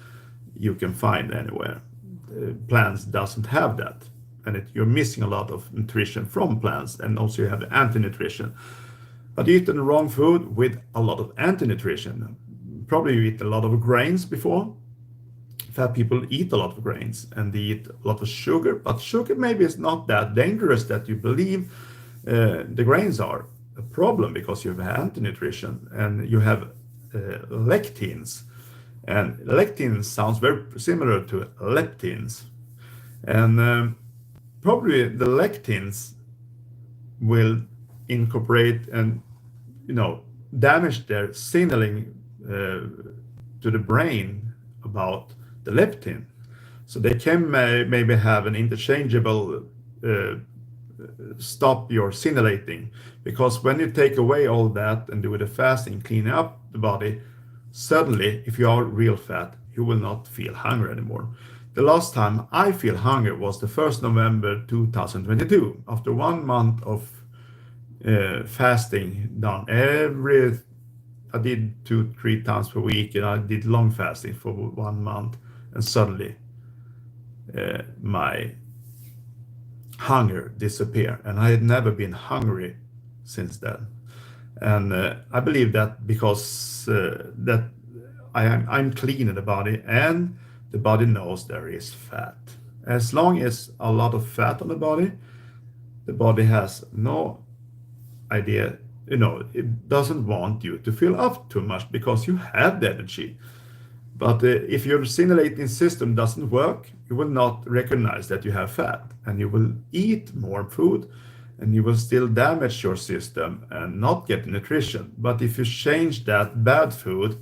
A: you can find anywhere. Plants doesn't have that, and you're missing a lot of nutrition from plants, and also you have the anti-nutrition. But you eat the wrong food with a lot of anti-nutrition. Probably you eat a lot of grains before. Fat people eat a lot of grains, and they eat a lot of sugar, but sugar maybe is not that dangerous that you believe. The grains are a problem because you have anti-nutrition and you have lectins, and lectins sounds very similar to leptins, and probably the lectins will incorporate and damage their signaling to the brain about the leptin, so they can maybe have an interchangeable stop your signaling, because when you take away all that and do the fasting, clean up the body, suddenly if you are real fat, you will not feel hunger anymore. The last time I feel hunger was the 1st November 2022, after 1 month of fasting done I did 2-3 times per week, and I did long fasting for 1 month, and suddenly my hunger disappear, and I had never been hungry since then. And I believe that because that I'm clean in the body, and the body knows there is fat. As long as a lot of fat on the body has no idea, it doesn't want you to fill up too much because you have the energy. But if your signaling system doesn't work, you will not recognize that you have fat, and you will eat more food, and you will still damage your system and not get nutrition. But if you change that bad food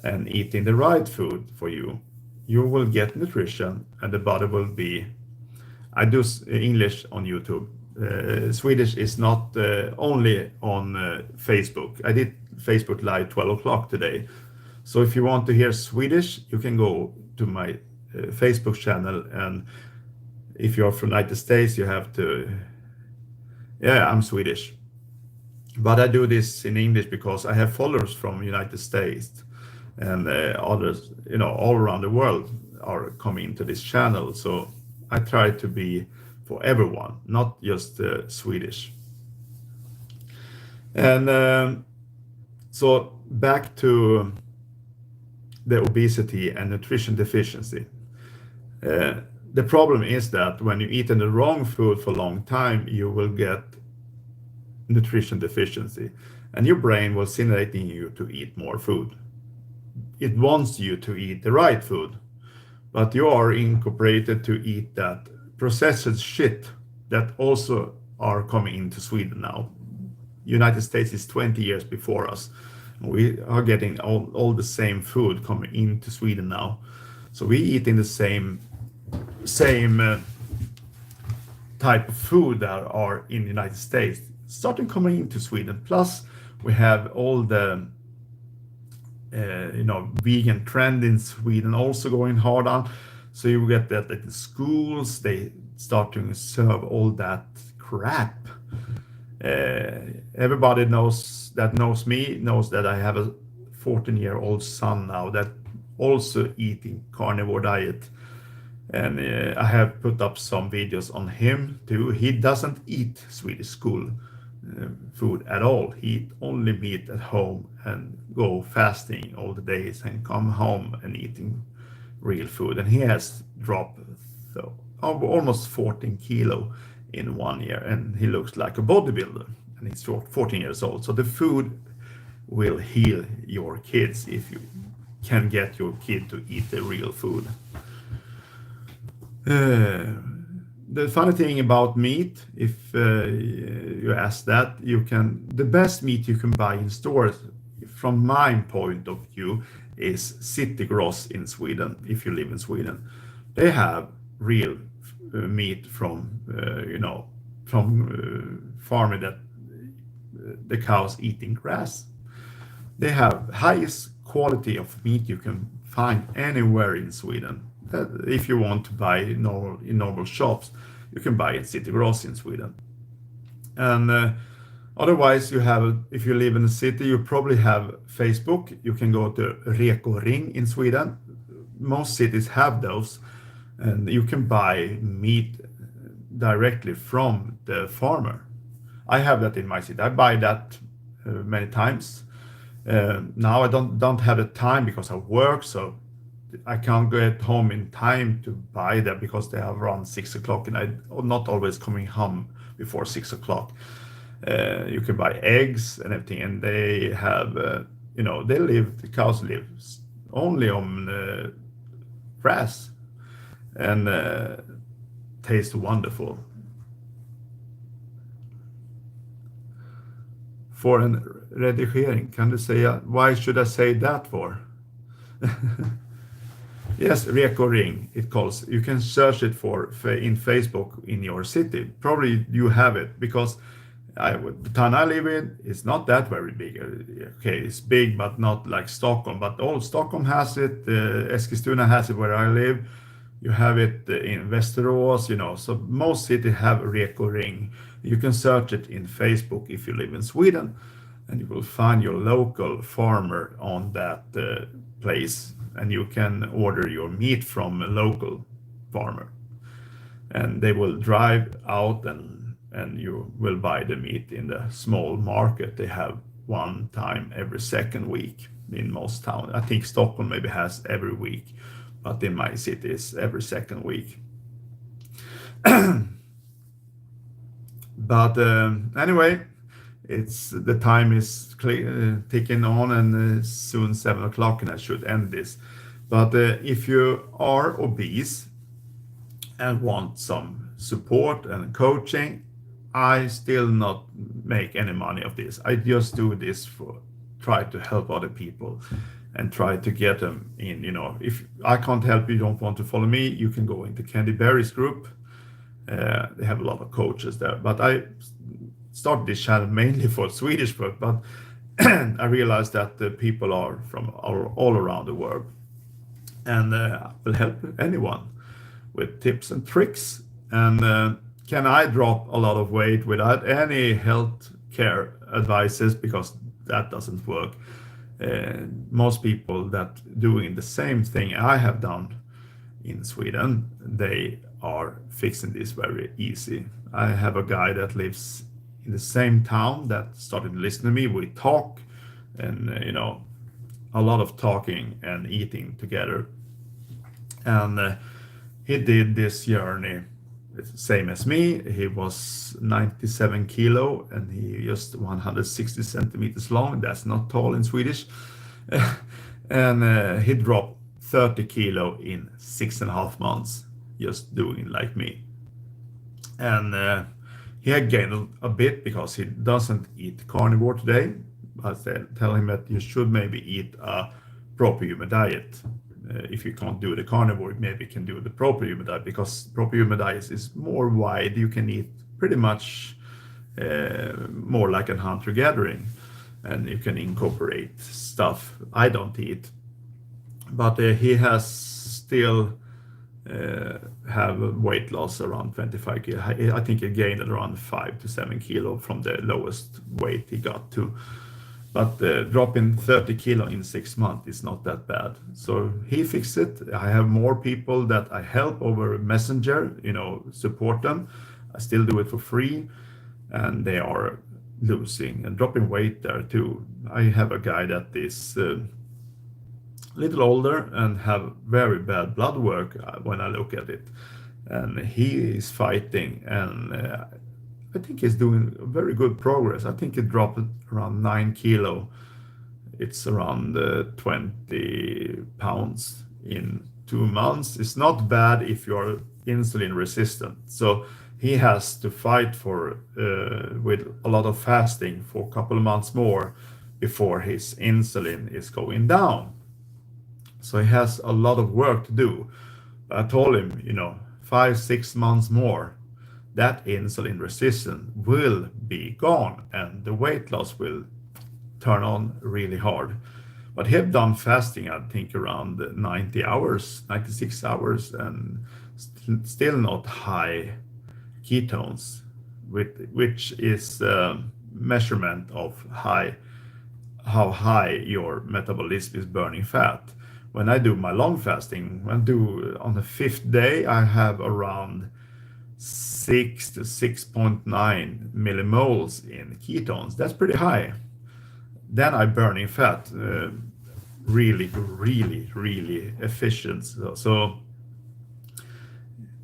A: and eating the right food for you, you will get nutrition, and the body will be. I do English on YouTube. Swedish is not only on Facebook. I did Facebook Live 12 o'clock today. So if you want to hear Swedish, you can go to my Facebook channel. And if you're from the United States, you have to, I'm Swedish. But I do this in English because I have followers from United States, and others, all around the world are coming to this channel. So I try to be for everyone, not just Swedish. And so back to the obesity and nutrition deficiency. The problem is that when you eat the wrong food for a long time, you will get nutrition deficiency, and your brain will stimulating you to eat more food. It wants you to eat the right food, but you are incorporated to eat that processed shit that also are coming into Sweden now. United States is 20 years before us. We are getting all the same food coming into Sweden now. So we eat in the same type of food that are in the United States, starting coming into Sweden. Plus we have all the vegan trend in Sweden also going hard on. So you get that at the schools, they start to serve all that crap. Everybody knows me knows that I have a 14-year-old son now that also eating carnivore diet, and I have put up some videos on him too. He doesn't eat Swedish school food at all. He eat only meat at home and go fasting all the days and come home and eating real food. And he has dropped almost 14 kilo in 1 year, and he looks like a bodybuilder, and he's 14 years old. So the food will heal your kids if you can get your kid to eat the real food. The funny thing about meat, if you ask that, the best meat you can buy in stores, from my point of view, is City Gross in Sweden. If you live in Sweden, they have real meat from farming that the cows eating grass. They have highest quality of meat you can find anywhere in Sweden. If you want to buy in normal shops, you can buy it City Gross in Sweden. And otherwise, if you live in a city, you probably have Facebook. You can go to Reko Ring in Sweden. Most cities have those, and you can buy meat directly from the farmer. I have that in my city. I buy that many times. Now I don't have the time because I work, so I can't get home in time to buy that because they have around 6 o'clock, and I'm not always coming home before 6 o'clock. You can buy eggs and everything, and they have, the cows live only on grass, and taste wonderful. For en redigering, kan du säga, why should I say that for? Yes, Reko Ring, it calls. You can search it in Facebook in your city. Probably you have it, because the town I live in is not that very big. Okay, it's big, but not like Stockholm. But all Stockholm has it. Eskilstuna has it where I live. You have it in Västerås, So most cities have Reko Ring. You can search it in Facebook if you live in Sweden, and you will find your local farmer on that place, and you can order your meat from a local farmer, and they will drive out and you will buy the meat in the small market. They have one time every second week in most towns. I think Stockholm maybe has every week, but in my city it's every second week. But anyway, the time is ticking on, and soon 7 o'clock, and I should end this. But if you are obese and want some support and coaching, I still not make any money of this. I just do this try to help other people and try to get them in. If I can't help you, don't want to follow me, you can go into Candy Berry's group. They have a lot of coaches there, but I started this channel mainly for Swedish work, but I realized that the people are from all around the world, and I will help anyone with tips and tricks. And can I drop a lot of weight without any health care advices? Because that doesn't work. Most people that doing the same thing I have done in Sweden, they are fixing this very easy. I have a guy that lives in the same town that started listening to me. We talk, and a lot of talking and eating together. And he did this journey same as me. He was 97 kilo, and he just 160 centimeters long. That's not tall in Swedish. And he dropped 30 kilo in 6.5 months, just doing like me. And he had gained a bit because he doesn't eat carnivore today. I tell him that you should maybe eat a proper human diet. If you can't do the carnivore, maybe you can do the proper human diet, because proper human diet is more wide. You can eat pretty much more like a hunter-gathering, and you can incorporate stuff I don't eat. But he has still have a weight loss around 25 kilo. I think he gained around 5 to 7 kilo from the lowest weight he got to. But dropping 30 kilo in 6 months is not that bad. So he fixed it. I have more people that I help over Messenger, support them. I still do it for free, and they are losing and dropping weight there too. I have a guy that is a little older and have very bad blood work when I look at it. And he is fighting, and I think he's doing very good progress. I think it dropped around 9 kilo. It's around 20 pounds in 2 months. It's not bad if you're insulin resistant. So he has to fight with a lot of fasting for a couple of months more before his insulin is going down. So he has a lot of work to do. I told him, 5-6 months more, that insulin resistance will be gone and the weight loss will turn on really hard. But he have done fasting, I think, around 90 hours, 96 hours, and still not high ketones, which is a measurement of how high your metabolism is burning fat. When I do my long fasting, on the 5th day, I have around 6 to 6.9 millimoles in ketones. That's pretty high. Then I burn in fat really, really, really efficient. So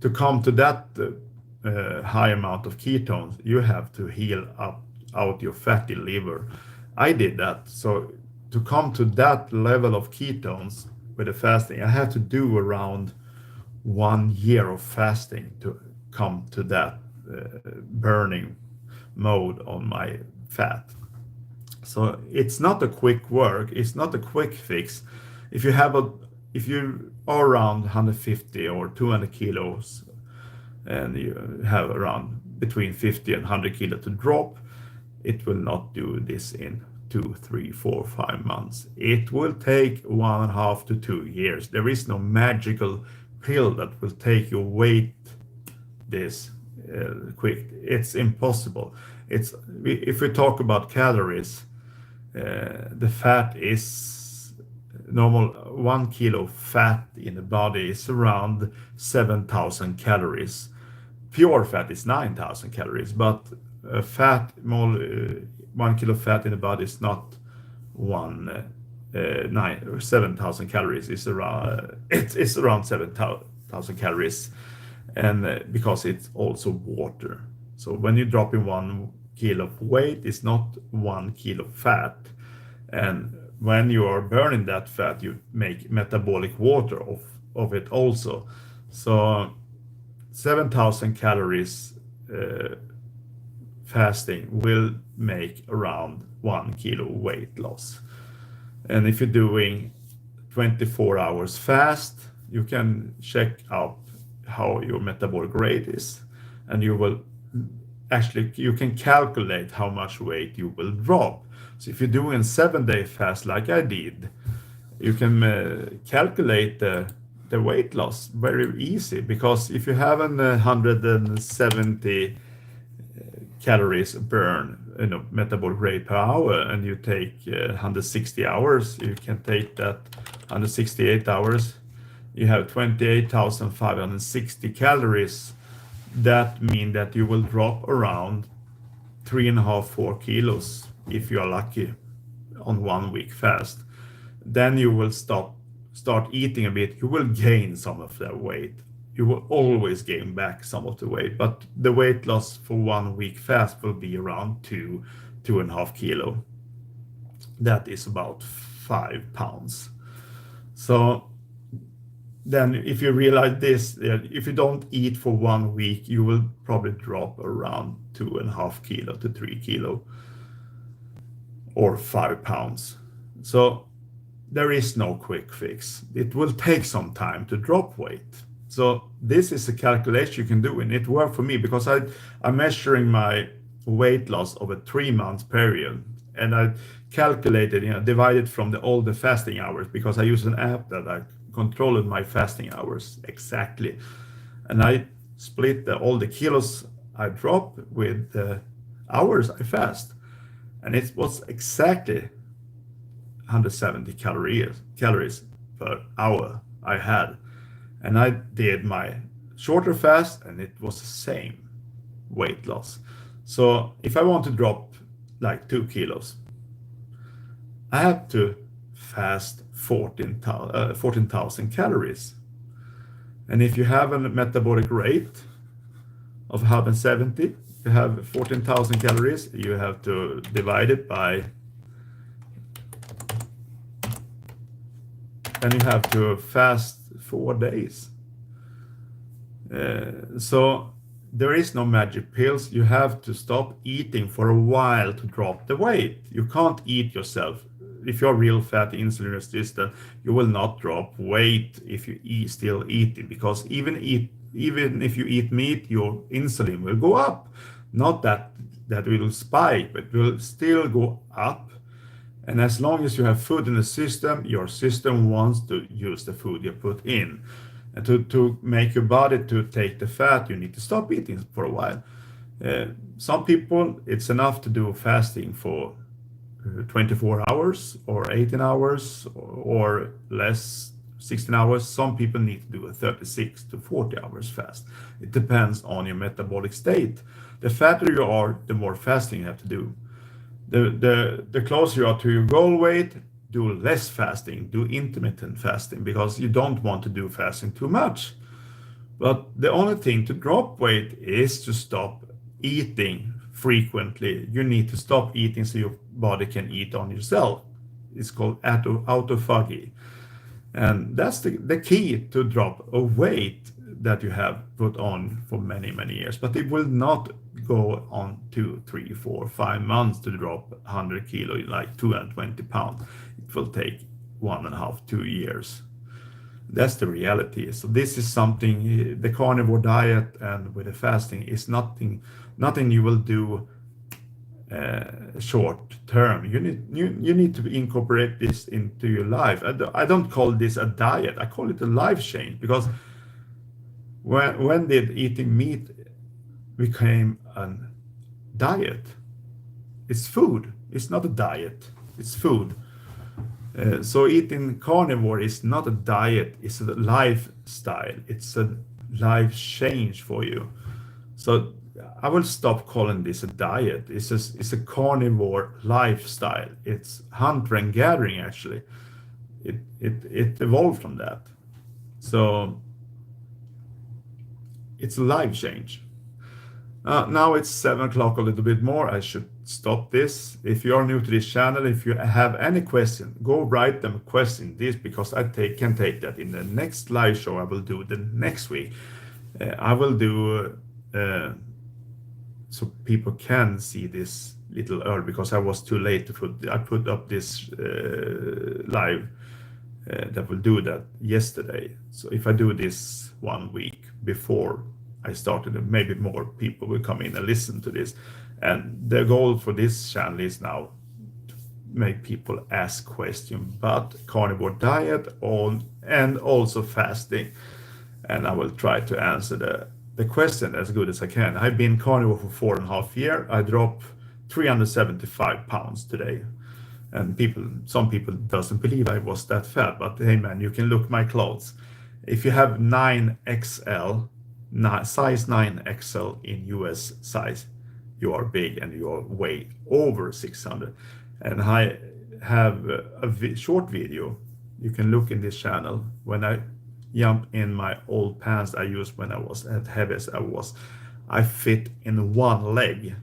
A: to come to that high amount of ketones, you have to heal out your fatty liver. I did that. So to come to that level of ketones with the fasting, I had to do around 1 year of fasting to come to that burning mode on my fat. So it's not a quick work. It's not a quick fix. If you are around 150 or 200 kilos and you have around between 50 and 100 kilo to drop, it will not do this in 2, 3, 4, 5 months. It will take 1.5 to 2 years. There is no magical pill that will take your weight this quick. It's impossible. If we talk about calories, the fat is normal. 1 kilo fat in the body is around 7,000 calories. Pure fat is 9,000 calories, but 1 kilo fat in the body is not 7,000 calories. It's around 7,000 calories, and because it's also water. So when you drop in 1 kilo of weight, it's not 1 kilo fat, and when you are burning that fat, you make metabolic water of it also. So 7,000 calories fasting will make around 1 kilo weight loss. And if you're doing 24 hours fast, you can check out how your metabolic rate is, and you can calculate how much weight you will drop. So if you're doing 7-day fast like I did, you can calculate the weight loss very easy, because if you have 170 calories burn, metabolic rate per hour, and you take 160 hours, you can take that 168 hours, you have 28,560 calories. That means that you will drop around 3.5-4 kilos if you are lucky on 1 week fast. Then you will start eating a bit. You will gain some of that weight. You will always gain back some of the weight, but the weight loss for 1 week fast will be around 2.5 kilo. That is about 5 pounds. So then if you realize this, if you don't eat for 1 week, you will probably drop around 2.5 kilo to 3 kilo or 5 pounds. So there is no quick fix. It will take some time to drop weight. So this is a calculation you can do, and it worked for me because I'm measuring my weight loss over 3 months period, and I calculated, divided from all the fasting hours, because I use an app that I controlled my fasting hours exactly, and I split all the kilos I drop with the hours I fast, and it was exactly 170 calories per hour I had. And I did my shorter fast, and it was the same weight loss. So if I want to drop like 2 kilos, I have to fast 14,000 calories. And if you have a metabolic rate of 170, you have 14,000 calories, you have to divide it by, and you have to fast 4 days. So there is no magic pills. You have to stop eating for a while to drop the weight. You can't eat yourself. If you're real fat, insulin resistant, you will not drop weight if you still eating, because even if you eat meat, your insulin will go up. Not that will spike, but will still go up. And as long as you have food in the system, your system wants to use the food you put in. And to make your body to take the fat, you need to stop eating for a while. Some people, it's enough to do fasting for 24 hours or 18 hours or less, 16 hours. Some people need to do a 36 to 40 hours fast. It depends on your metabolic state. The fatter you are, the more fasting you have to do. The closer you are to your goal weight, do less fasting, do intermittent fasting, because you don't want to do fasting too much. But the only thing to drop weight is to stop eating frequently. You need to stop eating so your body can eat on yourself. It's called autophagy. And that's the key to drop a weight that you have put on for many, many years. But it will not go on 2, 3, 4, 5 months to drop 100 kilo, like 220 pounds. It will take 1.5, 2 years. That's the reality. So this is something, the carnivore diet and with the fasting is nothing you will do short term. You need to incorporate this into your life. I don't call this a diet. I call it a life change, because when did eating meat became a diet? It's food. It's not a diet. It's food. So eating carnivore is not a diet. It's a lifestyle. It's a life change for you. So I will stop calling this a diet. It's a carnivore lifestyle. It's hunter and gathering, actually. It evolved from that. So it's a life change. Now it's 7 o'clock, a little bit more. I should stop this. If you are new to this channel, if you have any question, go write them a question this, because I can take that in the next live show I will do the next week. I will do so people can see this little early, because I was too late to put up this live that will do that yesterday. So if I do this 1 week before I started, maybe more people will come in and listen to this. And the goal for this channel is now to make people ask questions about carnivore diet and also fasting. And I will try to answer the question as good as I can. I've been carnivore for 4.5 years. I dropped 375 pounds today. And some people doesn't believe I was that fat, but hey man, you can look my clothes. If you have 9XL, size 9XL in US size, you are big and you are way over 600. And I have a short video you can look in this channel when I jump in my old pants I used when I was as heavy as I was. I fit in one leg.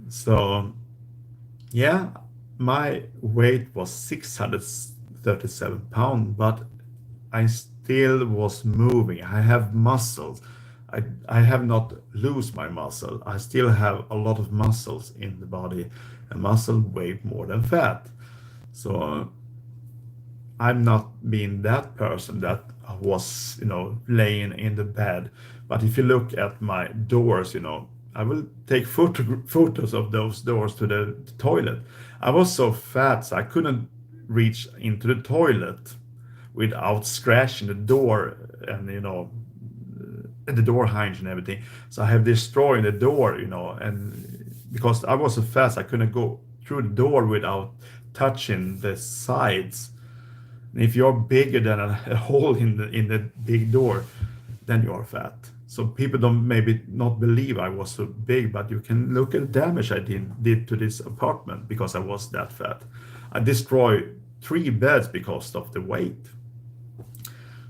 A: So yeah, my weight was 637 pounds, but I still was moving. I have muscles. I have not lose my muscle. I still have a lot of muscles in the body, and muscle weigh more than fat. So I'm not being that person that was, laying in the bed. But if you look at my doors, I will take photos of those doors to the toilet. I was so fat, so I couldn't reach into the toilet. without scratching the door and and the door hinge and everything. So I have this straw in the door, and because I was so fast, I couldn't go through the door without touching the sides. And if you're bigger than a hole in the big door, then you are fat. So people don't maybe not believe I was so big, but you can look at the damage I did to this apartment because I was that fat. I destroyed 3 beds because of the weight.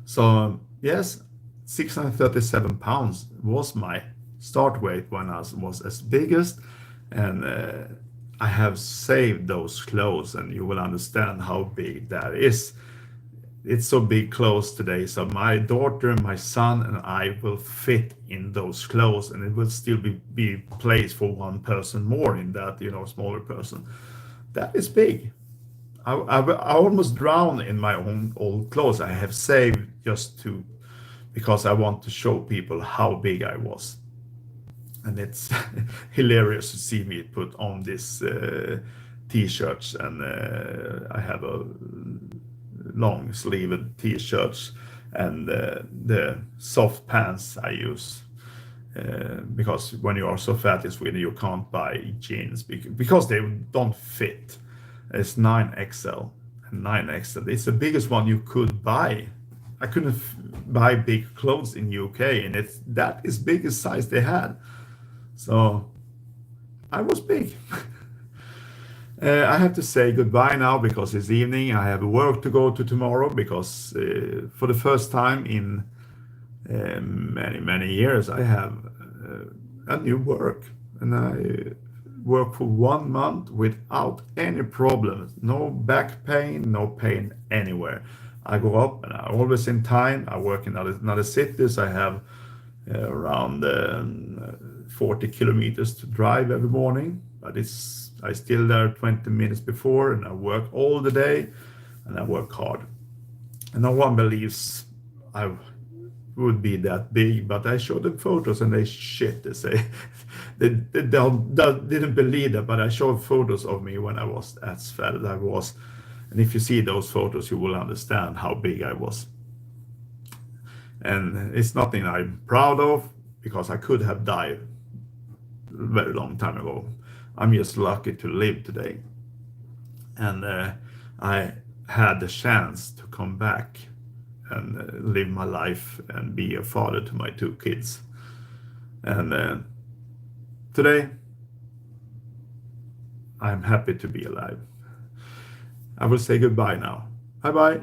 A: So yes, 637 pounds was my start weight when I was as biggest, and I have saved those clothes, and you will understand how big that is. It's so big clothes today, so my daughter, my son, and I will fit in those clothes, and it will still be place for one person more in that, smaller person. That is big. I almost drowned in my own old clothes. I have saved just to because I want to show people how big I was. And it's hilarious to see me put on this t-shirts, and I have a long sleeved t-shirts and the soft pants I use. Because when you are so fat in Sweden, you can't buy jeans because they don't fit. It's 9XL, and 9XL. It's the biggest one you could buy. I couldn't buy big clothes in UK, and that is biggest size they had. So I was big. I have to say goodbye now because it's evening. I have work to go to tomorrow because for the first time in many years, I have a new work, and I work for 1 month without any problems. No back pain, no pain anywhere. I go up and I'm always in time. I work in another cities. I have around 40 kilometers to drive every morning, but I still there 20 minutes before, and I work all the day, and I work hard. And no one believes I would be that big, but I show them photos and they shit. They say they didn't believe that, but I showed photos of me when I was as fat as I was, and if you see those photos, you will understand how big I was. And it's nothing I'm proud of because I could have died a very long time ago. I'm just lucky to live today, and I had the chance to come back and live my life and be a father to my 2 kids. And today, I'm happy to be alive. I will say goodbye now. Bye bye.